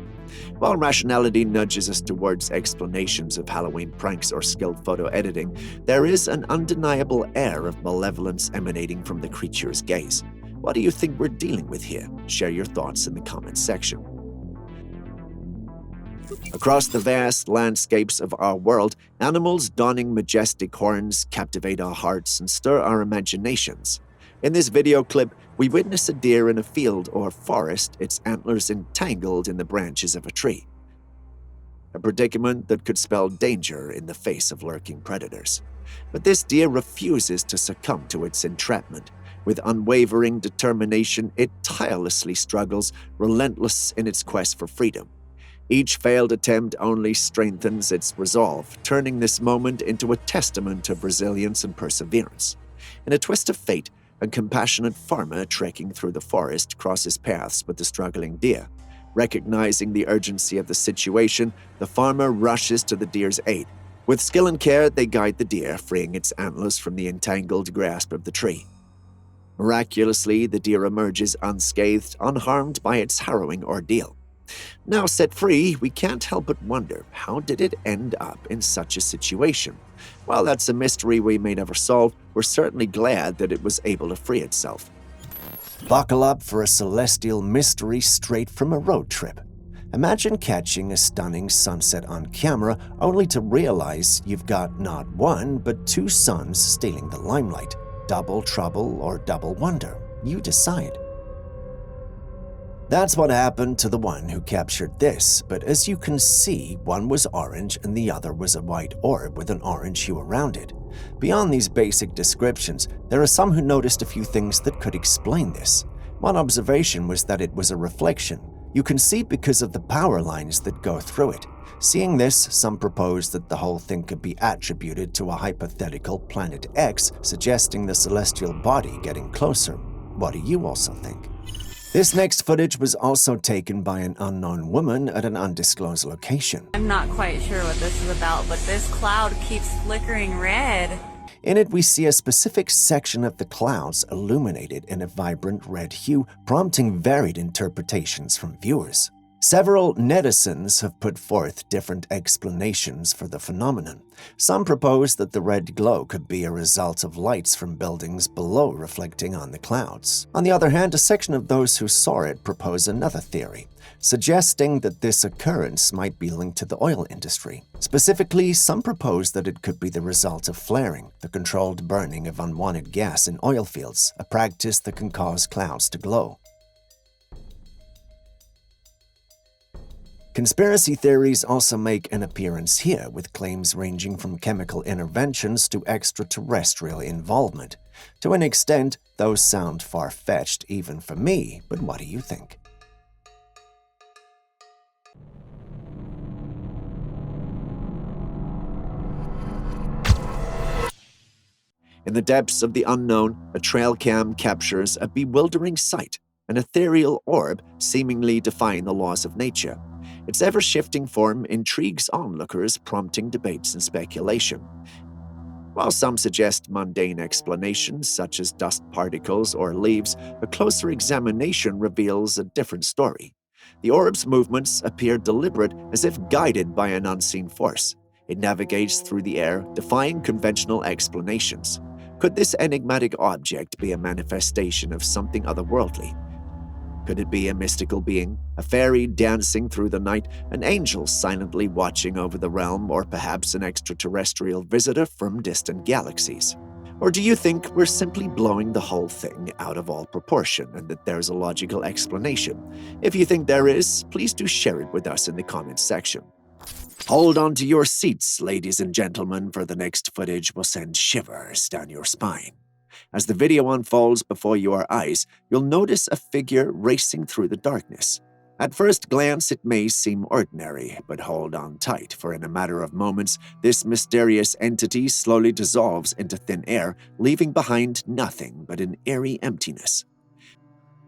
While rationality nudges us towards explanations of Halloween pranks or skilled photo editing, there is an undeniable air of malevolence emanating from the creature's gaze. What do you think we're dealing with here? Share your thoughts in the comments section. Across the vast landscapes of our world, animals donning majestic horns captivate our hearts and stir our imaginations. In this video clip, we witness a deer in a field or forest, its antlers entangled in the branches of a tree. A predicament that could spell danger in the face of lurking predators. But this deer refuses to succumb to its entrapment. With unwavering determination, it tirelessly struggles, relentless in its quest for freedom. Each failed attempt only strengthens its resolve, turning this moment into a testament of resilience and perseverance. In a twist of fate, A compassionate farmer trekking through the forest crosses paths with the struggling deer. Recognizing the urgency of the situation, the farmer rushes to the deer's aid. With skill and care, they guide the deer, freeing its antlers from the entangled grasp of the tree. Miraculously, the deer emerges unscathed, unharmed by its harrowing ordeal. Now set free, we can't help but wonder, how did it end up in such a situation? While that's a mystery we may never solve, we're certainly glad that it was able to free itself. Buckle up for a celestial mystery straight from a road trip. Imagine catching a stunning sunset on camera only to realize you've got not one, but two suns stealing the limelight. Double trouble or double wonder. You decide. That's what happened to the one who captured this, but as you can see, one was orange and the other was a white orb with an orange hue around it. Beyond these basic descriptions, there are some who noticed a few things that could explain this. One observation was that it was a reflection. You can see because of the power lines that go through it. Seeing this, some proposed that the whole thing could be attributed to a hypothetical planet X, suggesting the celestial body getting closer. What do you also think? This next footage was also taken by an unknown woman at an undisclosed location. I'm not quite sure what this is about, but this cloud keeps flickering red. In it, we see a specific section of the clouds illuminated in a vibrant red hue, prompting varied interpretations from viewers. Several netizens have put forth different explanations for the phenomenon. Some propose that the red glow could be a result of lights from buildings below reflecting on the clouds. On the other hand, a section of those who saw it propose another theory, suggesting that this occurrence might be linked to the oil industry. Specifically, some propose that it could be the result of flaring, the controlled burning of unwanted gas in oil fields, a practice that can cause clouds to glow. Conspiracy theories also make an appearance here, with claims ranging from chemical interventions to extraterrestrial involvement. To an extent, those sound far-fetched even for me, but what do you think? In the depths of the unknown, a Trailcam captures a bewildering sight, an ethereal orb seemingly defying the laws of nature. Its ever-shifting form intrigues onlookers, prompting debates and speculation. While some suggest mundane explanations, such as dust particles or leaves, a closer examination reveals a different story. The orb's movements appear deliberate, as if guided by an unseen force. It navigates through the air, defying conventional explanations. Could this enigmatic object be a manifestation of something otherworldly? Could it be a mystical being, a fairy dancing through the night, an angel silently watching over the realm, or perhaps an extraterrestrial visitor from distant galaxies? Or do you think we're simply blowing the whole thing out of all proportion and that there's a logical explanation? If you think there is, please do share it with us in the comments section. Hold on to your seats, ladies and gentlemen, for the next footage will send shivers down your spine. As the video unfolds before your eyes, you'll notice a figure racing through the darkness. At first glance, it may seem ordinary, but hold on tight, for in a matter of moments, this mysterious entity slowly dissolves into thin air, leaving behind nothing but an eerie emptiness.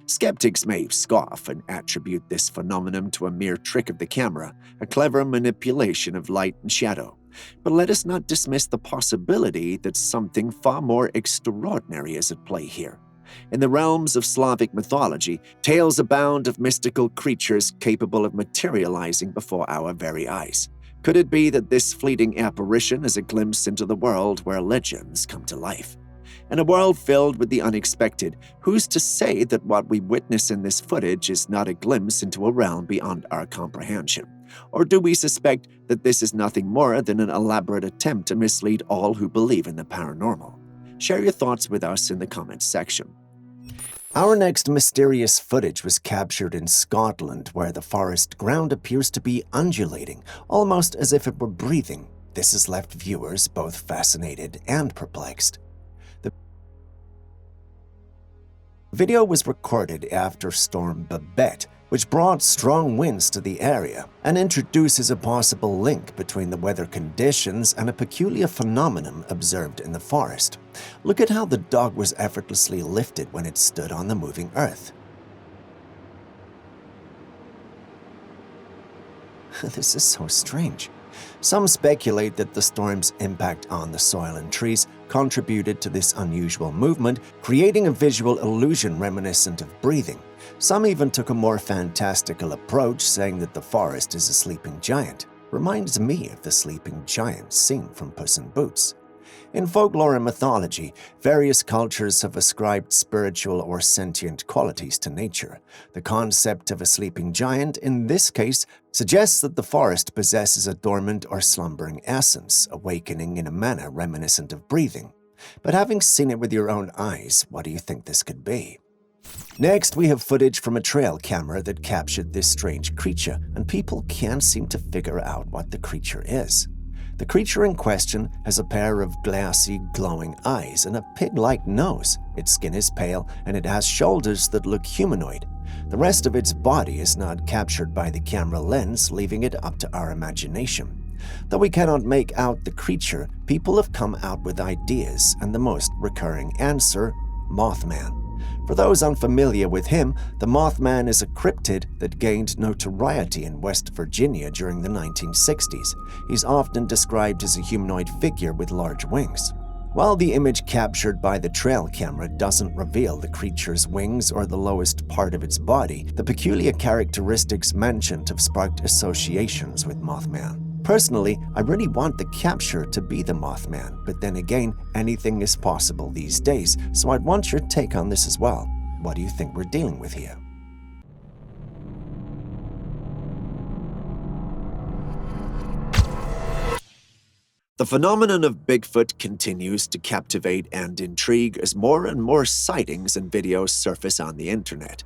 Skeptics may scoff and attribute this phenomenon to a mere trick of the camera, a clever manipulation of light and shadow. But let us not dismiss the possibility that something far more extraordinary is at play here. In the realms of Slavic mythology, tales abound of mystical creatures capable of materializing before our very eyes. Could it be that this fleeting apparition is a glimpse into the world where legends come to life? In a world filled with the unexpected, who's to say that what we witness in this footage is not a glimpse into a realm beyond our comprehension? Or do we suspect that this is nothing more than an elaborate attempt to mislead all who believe in the paranormal? Share your thoughts with us in the comments section. Our next mysterious footage was captured in Scotland, where the forest ground appears to be undulating, almost as if it were breathing. This has left viewers both fascinated and perplexed. The video was recorded after Storm Babette, which brought strong winds to the area and introduces a possible link between the weather conditions and a peculiar phenomenon observed in the forest. Look at how the dog was effortlessly lifted when it stood on the moving earth. This is so strange. Some speculate that the storm's impact on the soil and trees contributed to this unusual movement, creating a visual illusion reminiscent of breathing. Some even took a more fantastical approach, saying that the forest is a sleeping giant. Reminds me of the sleeping giant seen from Puss in Boots. In folklore and mythology, various cultures have ascribed spiritual or sentient qualities to nature. The concept of a sleeping giant, in this case, suggests that the forest possesses a dormant or slumbering essence, awakening in a manner reminiscent of breathing. But having seen it with your own eyes, what do you think this could be? Next, we have footage from a trail camera that captured this strange creature, and people can't seem to figure out what the creature is. The creature in question has a pair of glassy, glowing eyes and a pig-like nose. Its skin is pale, and it has shoulders that look humanoid. The rest of its body is not captured by the camera lens, leaving it up to our imagination. Though we cannot make out the creature, people have come out with ideas, and the most recurring answer, Mothman. For those unfamiliar with him, the Mothman is a cryptid that gained notoriety in West Virginia during the 1960s. He's often described as a humanoid figure with large wings. While the image captured by the trail camera doesn't reveal the creature's wings or the lowest part of its body, the peculiar characteristics mentioned have sparked associations with Mothman. Personally, I really want the capture to be the Mothman, but then again, anything is possible these days, so I'd want your take on this as well. What do you think we're dealing with here? The phenomenon of Bigfoot continues to captivate and intrigue as more and more sightings and videos surface on the internet.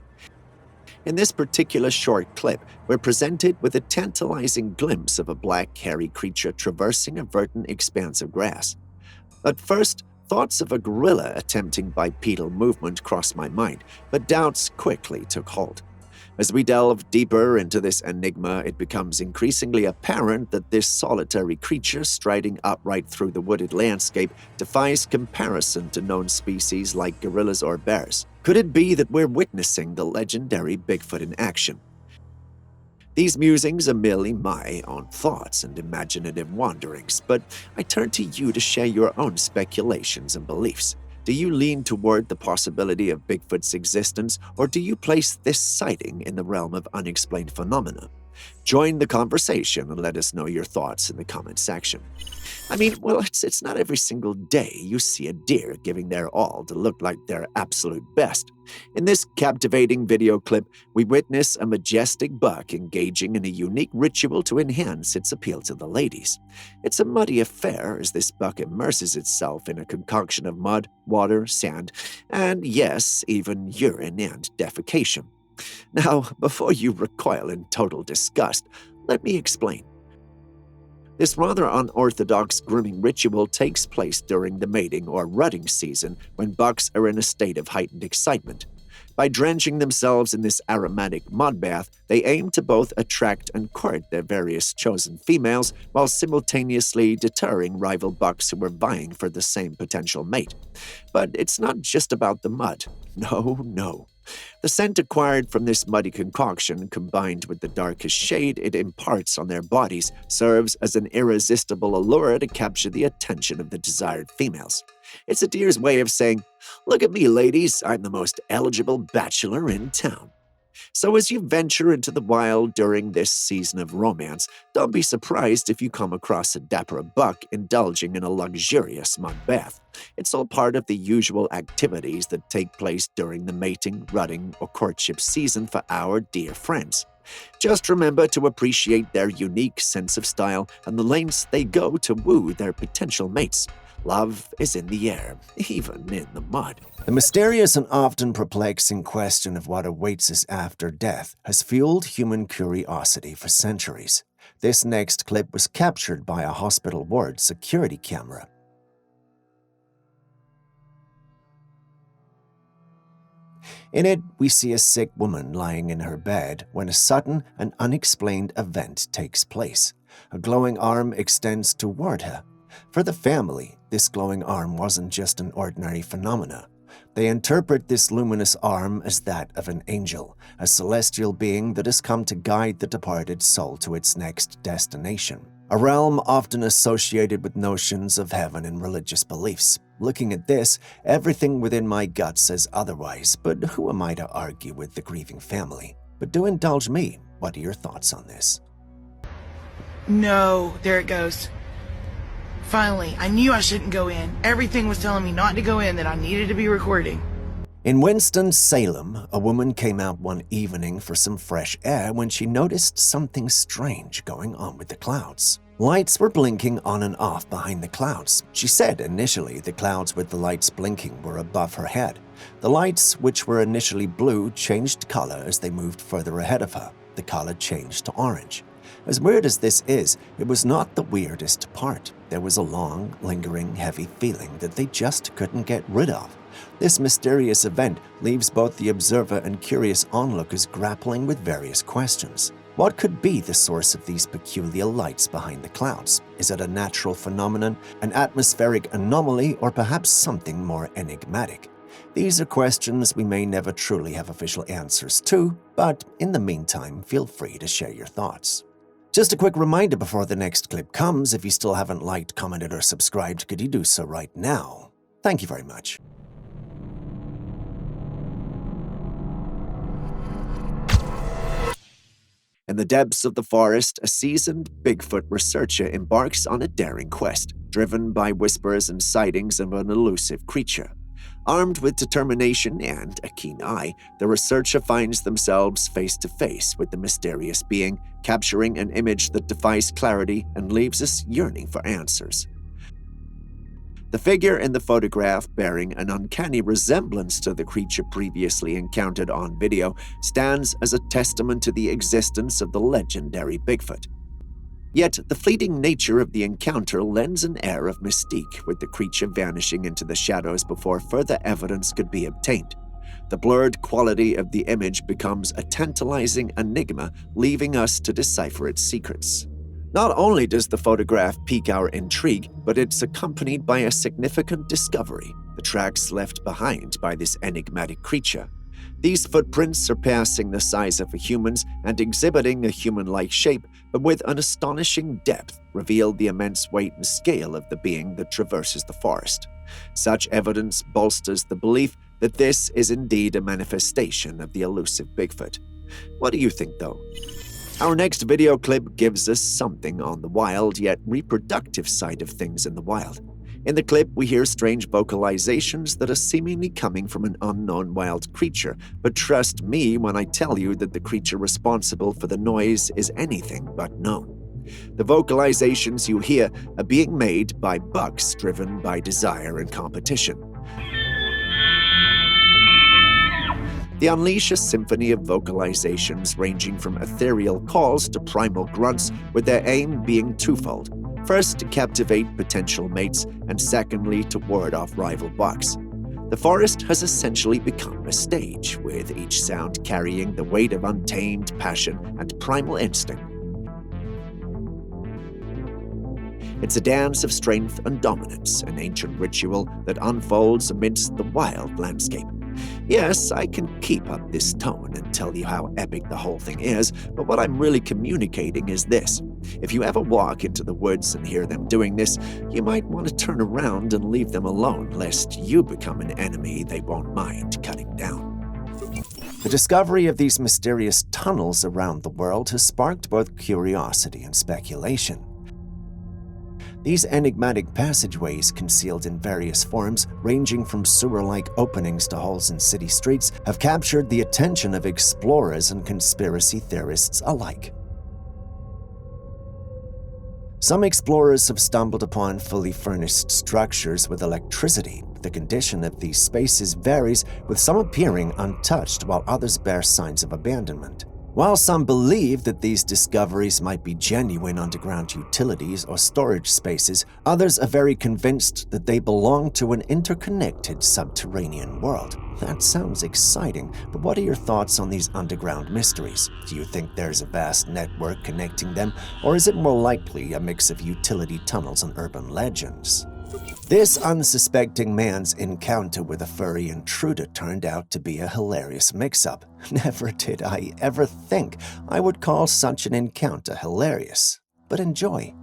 In this particular short clip, we're presented with a tantalizing glimpse of a black, hairy creature traversing a verdant expanse of grass. At first, thoughts of a gorilla attempting bipedal movement crossed my mind, but doubts quickly took hold. As we delve deeper into this enigma, it becomes increasingly apparent that this solitary creature striding upright through the wooded landscape defies comparison to known species like gorillas or bears. Could it be that we're witnessing the legendary Bigfoot in action? These musings are merely my own thoughts and imaginative wanderings, but I turn to you to share your own speculations and beliefs. Do you lean toward the possibility of Bigfoot's existence, or do you place this sighting in the realm of unexplained phenomena? Join the conversation and let us know your thoughts in the comment section. I mean, well, it's not every single day you see a deer giving their all to look like their absolute best. In this captivating video clip, we witness a majestic buck engaging in a unique ritual to enhance its appeal to the ladies. It's a muddy affair as this buck immerses itself in a concoction of mud, water, sand, and yes, even urine and defecation. Now, before you recoil in total disgust, let me explain. This rather unorthodox grooming ritual takes place during the mating or rutting season when bucks are in a state of heightened excitement. By drenching themselves in this aromatic mud bath, they aim to both attract and court their various chosen females while simultaneously deterring rival bucks who are vying for the same potential mate. But it's not just about the mud. No. The scent acquired from this muddy concoction, combined with the darkest shade it imparts on their bodies, serves as an irresistible allure to capture the attention of the desired females. It's a deer's way of saying, "Look at me, ladies, I'm the most eligible bachelor in town." So as you venture into the wild during this season of romance, don't be surprised if you come across a dapper buck indulging in a luxurious mud bath. It's all part of the usual activities that take place during the mating, rutting, or courtship season for our dear friends. Just remember to appreciate their unique sense of style and the lengths they go to woo their potential mates. Love is in the air, even in the mud. The mysterious and often perplexing question of what awaits us after death has fueled human curiosity for centuries. This next clip was captured by a hospital ward security camera. In it, we see a sick woman lying in her bed when a sudden and unexplained event takes place. A glowing arm extends toward her. For the family, this glowing arm wasn't just an ordinary phenomena. They interpret this luminous arm as that of an angel, a celestial being that has come to guide the departed soul to its next destination, a realm often associated with notions of heaven and religious beliefs. Looking at this, everything within my gut says otherwise, but who am I to argue with the grieving family? But do indulge me. What are your thoughts on this? No, there it goes. Finally, I knew I shouldn't go in. Everything was telling me not to go in, that I needed to be recording. In Winston-Salem, a woman came out one evening for some fresh air when she noticed something strange going on with the clouds. Lights were blinking on and off behind the clouds. She said initially the clouds with the lights blinking were above her head. The lights, which were initially blue, changed color as they moved further ahead of her. The color changed to orange. As weird as this is, it was not the weirdest part. There was a long, lingering, heavy feeling that they just couldn't get rid of. This mysterious event leaves both the observer and curious onlookers grappling with various questions. What could be the source of these peculiar lights behind the clouds? Is it a natural phenomenon, an atmospheric anomaly, or perhaps something more enigmatic? These are questions we may never truly have official answers to, but in the meantime, feel free to share your thoughts. Just a quick reminder before the next clip comes, if you still haven't liked, commented, or subscribed, could you do so right now? Thank you very much. In the depths of the forest, a seasoned Bigfoot researcher embarks on a daring quest, driven by whispers and sightings of an elusive creature. Armed with determination and a keen eye, the researcher finds themselves face to face with the mysterious being, capturing an image that defies clarity and leaves us yearning for answers. The figure in the photograph, bearing an uncanny resemblance to the creature previously encountered on video, stands as a testament to the existence of the legendary Bigfoot. Yet, the fleeting nature of the encounter lends an air of mystique, with the creature vanishing into the shadows before further evidence could be obtained. The blurred quality of the image becomes a tantalizing enigma, leaving us to decipher its secrets. Not only does the photograph pique our intrigue, but it's accompanied by a significant discovery: the tracks left behind by this enigmatic creature. These footprints, surpassing the size of a human's and exhibiting a human-like shape, but with an astonishing depth, reveal the immense weight and scale of the being that traverses the forest. Such evidence bolsters the belief that this is indeed a manifestation of the elusive Bigfoot. What do you think, though? Our next video clip gives us something on the wild yet reproductive side of things in the wild. In the clip, we hear strange vocalizations that are seemingly coming from an unknown wild creature, but trust me when I tell you that the creature responsible for the noise is anything but known. The vocalizations you hear are being made by bucks driven by desire and competition. They unleash a symphony of vocalizations ranging from ethereal calls to primal grunts, with their aim being twofold. First, to captivate potential mates, and secondly, to ward off rival bucks. The forest has essentially become a stage, with each sound carrying the weight of untamed passion and primal instinct. It's a dance of strength and dominance, an ancient ritual that unfolds amidst the wild landscape. Yes, I can keep up this tone and tell you how epic the whole thing is, but what I'm really communicating is this. If you ever walk into the woods and hear them doing this, you might want to turn around and leave them alone, lest you become an enemy they won't mind cutting down. The discovery of these mysterious tunnels around the world has sparked both curiosity and speculation. These enigmatic passageways, concealed in various forms, ranging from sewer-like openings to holes in city streets, have captured the attention of explorers and conspiracy theorists alike. Some explorers have stumbled upon fully furnished structures with electricity. The condition of these spaces varies, with some appearing untouched while others bear signs of abandonment. While some believe that these discoveries might be genuine underground utilities or storage spaces, others are very convinced that they belong to an interconnected subterranean world. That sounds exciting, but what are your thoughts on these underground mysteries? Do you think there's a vast network connecting them, or is it more likely a mix of utility tunnels and urban legends? This unsuspecting man's encounter with a furry intruder turned out to be a hilarious mix-up. Never did I ever think I would call such an encounter hilarious. But enjoy.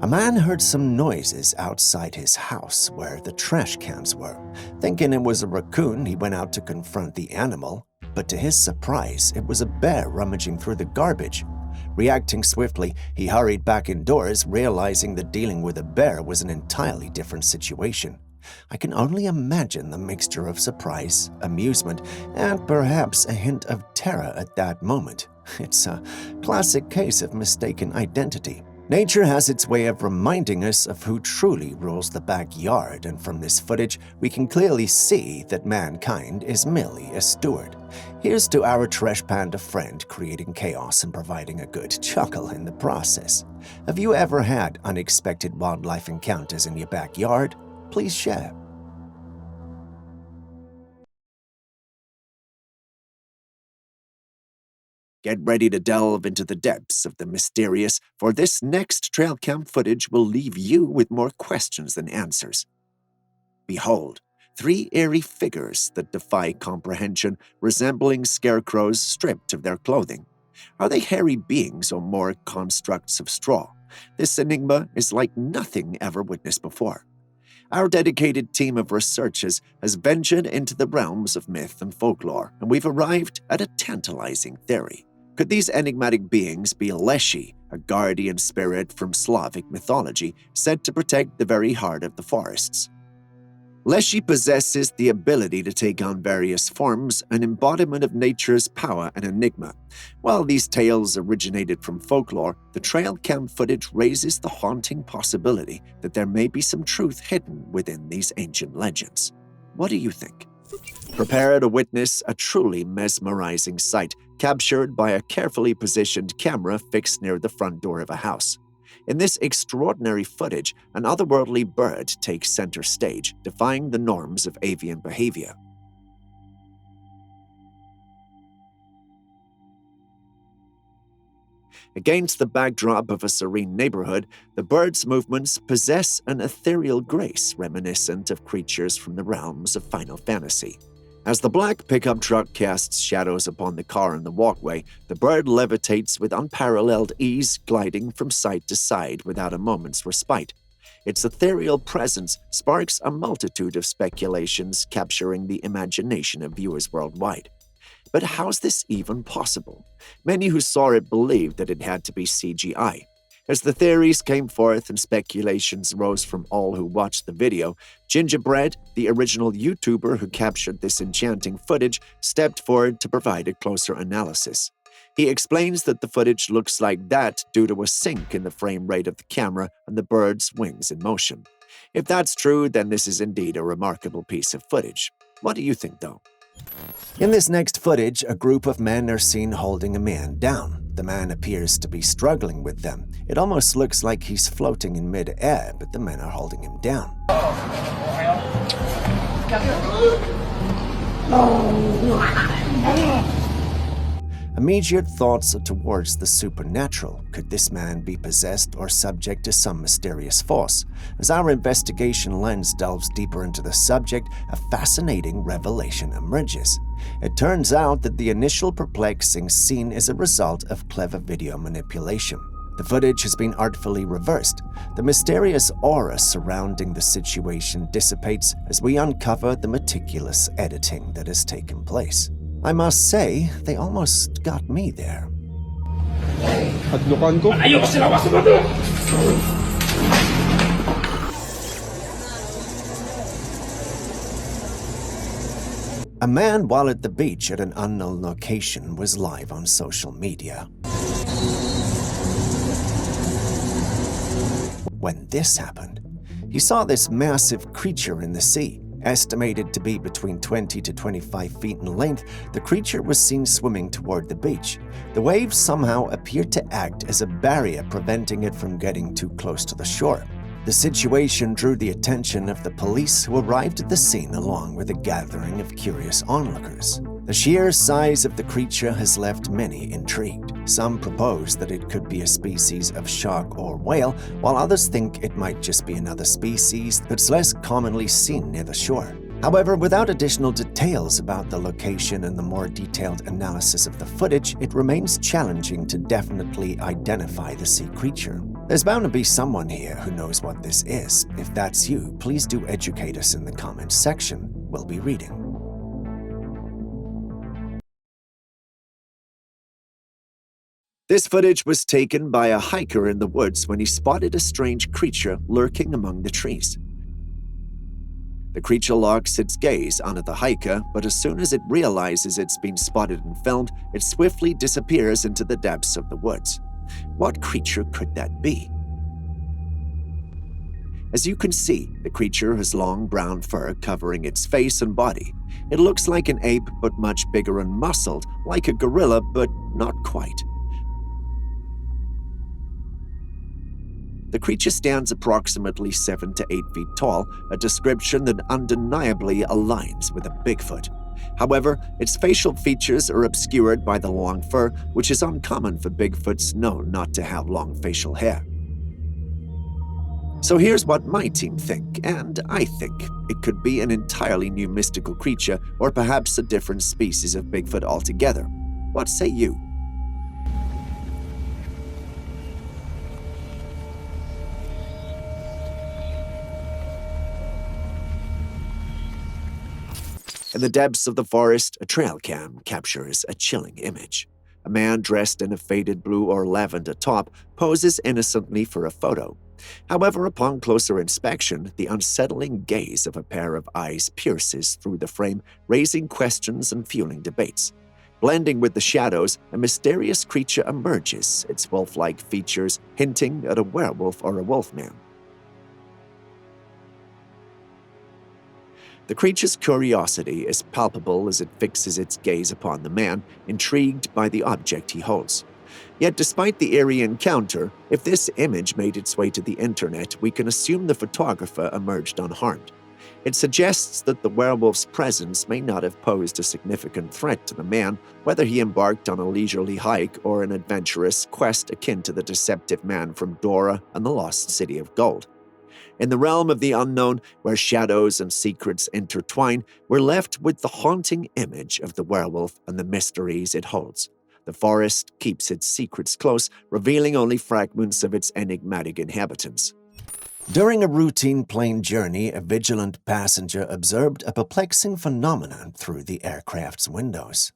A man heard some noises outside his house where the trash cans were. Thinking it was a raccoon, he went out to confront the animal, but to his surprise, it was a bear rummaging through the garbage. Reacting swiftly, he hurried back indoors, realizing that dealing with a bear was an entirely different situation. I can only imagine the mixture of surprise, amusement, and perhaps a hint of terror at that moment. It's a classic case of mistaken identity. Nature has its way of reminding us of who truly rules the backyard, and from this footage, we can clearly see that mankind is merely a steward. Here's to our trash panda friend creating chaos and providing a good chuckle in the process. Have you ever had unexpected wildlife encounters in your backyard? Please share. Get ready to delve into the depths of the mysterious, for this next Trailcam footage will leave you with more questions than answers. Behold, 3 eerie figures that defy comprehension, resembling scarecrows stripped of their clothing. Are they hairy beings or more constructs of straw? This enigma is like nothing ever witnessed before. Our dedicated team of researchers has ventured into the realms of myth and folklore, and we've arrived at a tantalizing theory. Could these enigmatic beings be Leshy, a guardian spirit from Slavic mythology said to protect the very heart of the forests? Leshy possesses the ability to take on various forms, an embodiment of nature's power and enigma. While these tales originated from folklore, the Trailcam footage raises the haunting possibility that there may be some truth hidden within these ancient legends. What do you think? Prepare to witness a truly mesmerizing sight captured by a carefully positioned camera fixed near the front door of a house. In this extraordinary footage, an otherworldly bird takes center stage, defying the norms of avian behavior. Against the backdrop of a serene neighborhood, the bird's movements possess an ethereal grace reminiscent of creatures from the realms of Final Fantasy. As the black pickup truck casts shadows upon the car and the walkway, the bird levitates with unparalleled ease, gliding from side to side without a moment's respite. Its ethereal presence sparks a multitude of speculations, capturing the imagination of viewers worldwide. But how's this even possible? Many who saw it believed that it had to be CGI. As the theories came forth and speculations rose from all who watched the video, Gingerbread, the original YouTuber who captured this enchanting footage, stepped forward to provide a closer analysis. He explains that the footage looks like that due to a sink in the frame rate of the camera and the bird's wings in motion. If that's true, then this is indeed a remarkable piece of footage. What do you think, though? In this next footage, a group of men are seen holding a man down. The man appears to be struggling with them. It almost looks like he's floating in mid-air, but the men are holding him down. Immediate thoughts are towards the supernatural. Could this man be possessed or subject to some mysterious force? As our investigation lens delves deeper into the subject, a fascinating revelation emerges. It turns out that the initial perplexing scene is a result of clever video manipulation. The footage has been artfully reversed. The mysterious aura surrounding the situation dissipates as we uncover the meticulous editing that has taken place. I must say, they almost got me there. A man while at the beach at an unknown location was live on social media. when this happened. He saw this massive creature in the sea. Estimated to be between 20 to 25 feet in length, the creature was seen swimming toward the beach. The waves somehow appeared to act as a barrier, preventing it from getting too close to the shore. The situation drew the attention of the police, who arrived at the scene along with a gathering of curious onlookers. The sheer size of the creature has left many intrigued. Some propose that it could be a species of shark or whale, while others think it might just be another species that's less commonly seen near the shore. However, without additional details about the location and the more detailed analysis of the footage, it remains challenging to definitely identify the sea creature. There's bound to be someone here who knows what this is. If that's you, please do educate us in the comments section. We'll be reading. This footage was taken by a hiker in the woods when he spotted a strange creature lurking among the trees. The creature locks its gaze onto the hiker, but as soon as it realizes it's been spotted and filmed, it swiftly disappears into the depths of the woods. What creature could that be? As you can see, the creature has long brown fur covering its face and body. It looks like an ape, but much bigger and muscled, like a gorilla, but not quite. The creature stands approximately 7 to 8 feet tall, a description that undeniably aligns with a Bigfoot. However, its facial features are obscured by the long fur, which is uncommon for Bigfoots known not to have long facial hair. So here's what my team think, and I think it could be an entirely new mystical creature, or perhaps a different species of Bigfoot altogether. What say you? In the depths of the forest, a Trailcam captures a chilling image. A man dressed in a faded blue or lavender top poses innocently for a photo. However, upon closer inspection, the unsettling gaze of a pair of eyes pierces through the frame, raising questions and fueling debates. Blending with the shadows, a mysterious creature emerges, its wolf-like features hinting at a werewolf or a wolfman. The creature's curiosity is palpable as it fixes its gaze upon the man, intrigued by the object he holds. Yet despite the eerie encounter, if this image made its way to the internet, we can assume the photographer emerged unharmed. It suggests that the werewolf's presence may not have posed a significant threat to the man, whether he embarked on a leisurely hike or an adventurous quest akin to the deceptive man from Dora and the Lost City of Gold. In the realm of the unknown, where shadows and secrets intertwine, we're left with the haunting image of the werewolf and the mysteries it holds. The forest keeps its secrets close, revealing only fragments of its enigmatic inhabitants. During a routine plane journey, a vigilant passenger observed a perplexing phenomenon through the aircraft's windows.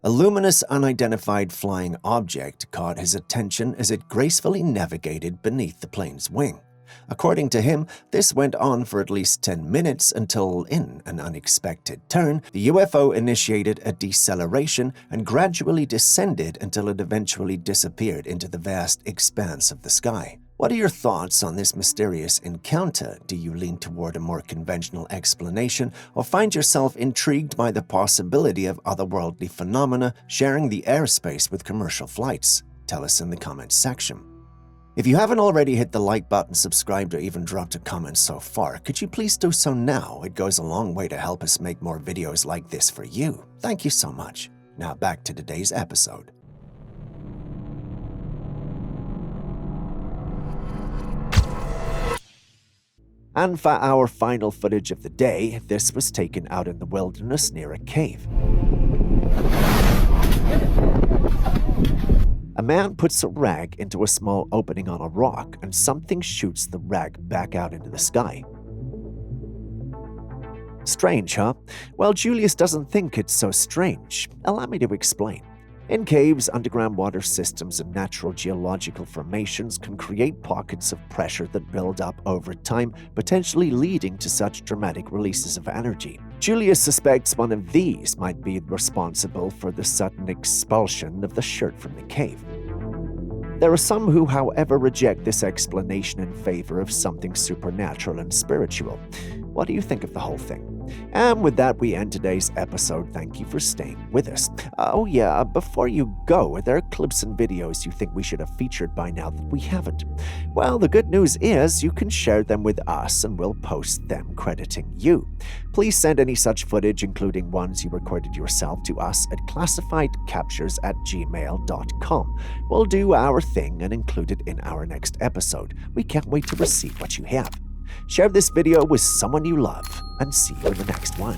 A luminous, unidentified flying object caught his attention as it gracefully navigated beneath the plane's wing. According to him, this went on for at least 10 minutes until, in an unexpected turn, the UFO initiated a deceleration and gradually descended until it eventually disappeared into the vast expanse of the sky. What are your thoughts on this mysterious encounter? Do you lean toward a more conventional explanation or find yourself intrigued by the possibility of otherworldly phenomena sharing the airspace with commercial flights? Tell us in the comments section. If you haven't already hit the like button, subscribed, or even dropped a comment so far, could you please do so now? It goes a long way to help us make more videos like this for you. Thank you so much. Now back to today's episode. And for our final footage of the day, this was taken out in the wilderness near a cave. A man puts a rag into a small opening on a rock, and something shoots the rag back out into the sky. Strange, huh? Well, Julius doesn't think it's so strange. Allow me to explain. In caves, underground water systems and natural geological formations can create pockets of pressure that build up over time, potentially leading to such dramatic releases of energy. Julius suspects one of these might be responsible for the sudden expulsion of the shirt from the cave. There are some who, however, reject this explanation in favor of something supernatural and spiritual. What do you think of the whole thing? And with that, we end today's episode. Thank you for staying with us. Oh yeah, before you go, are there clips and videos you think we should have featured by now that we haven't? Well, the good news is you can share them with us and we'll post them crediting you. Please send any such footage, including ones you recorded yourself, to us at classifiedcaptures@gmail.com. We'll do our thing and include it in our next episode. We can't wait to receive what you have. Share this video with someone you love, and see you in the next one.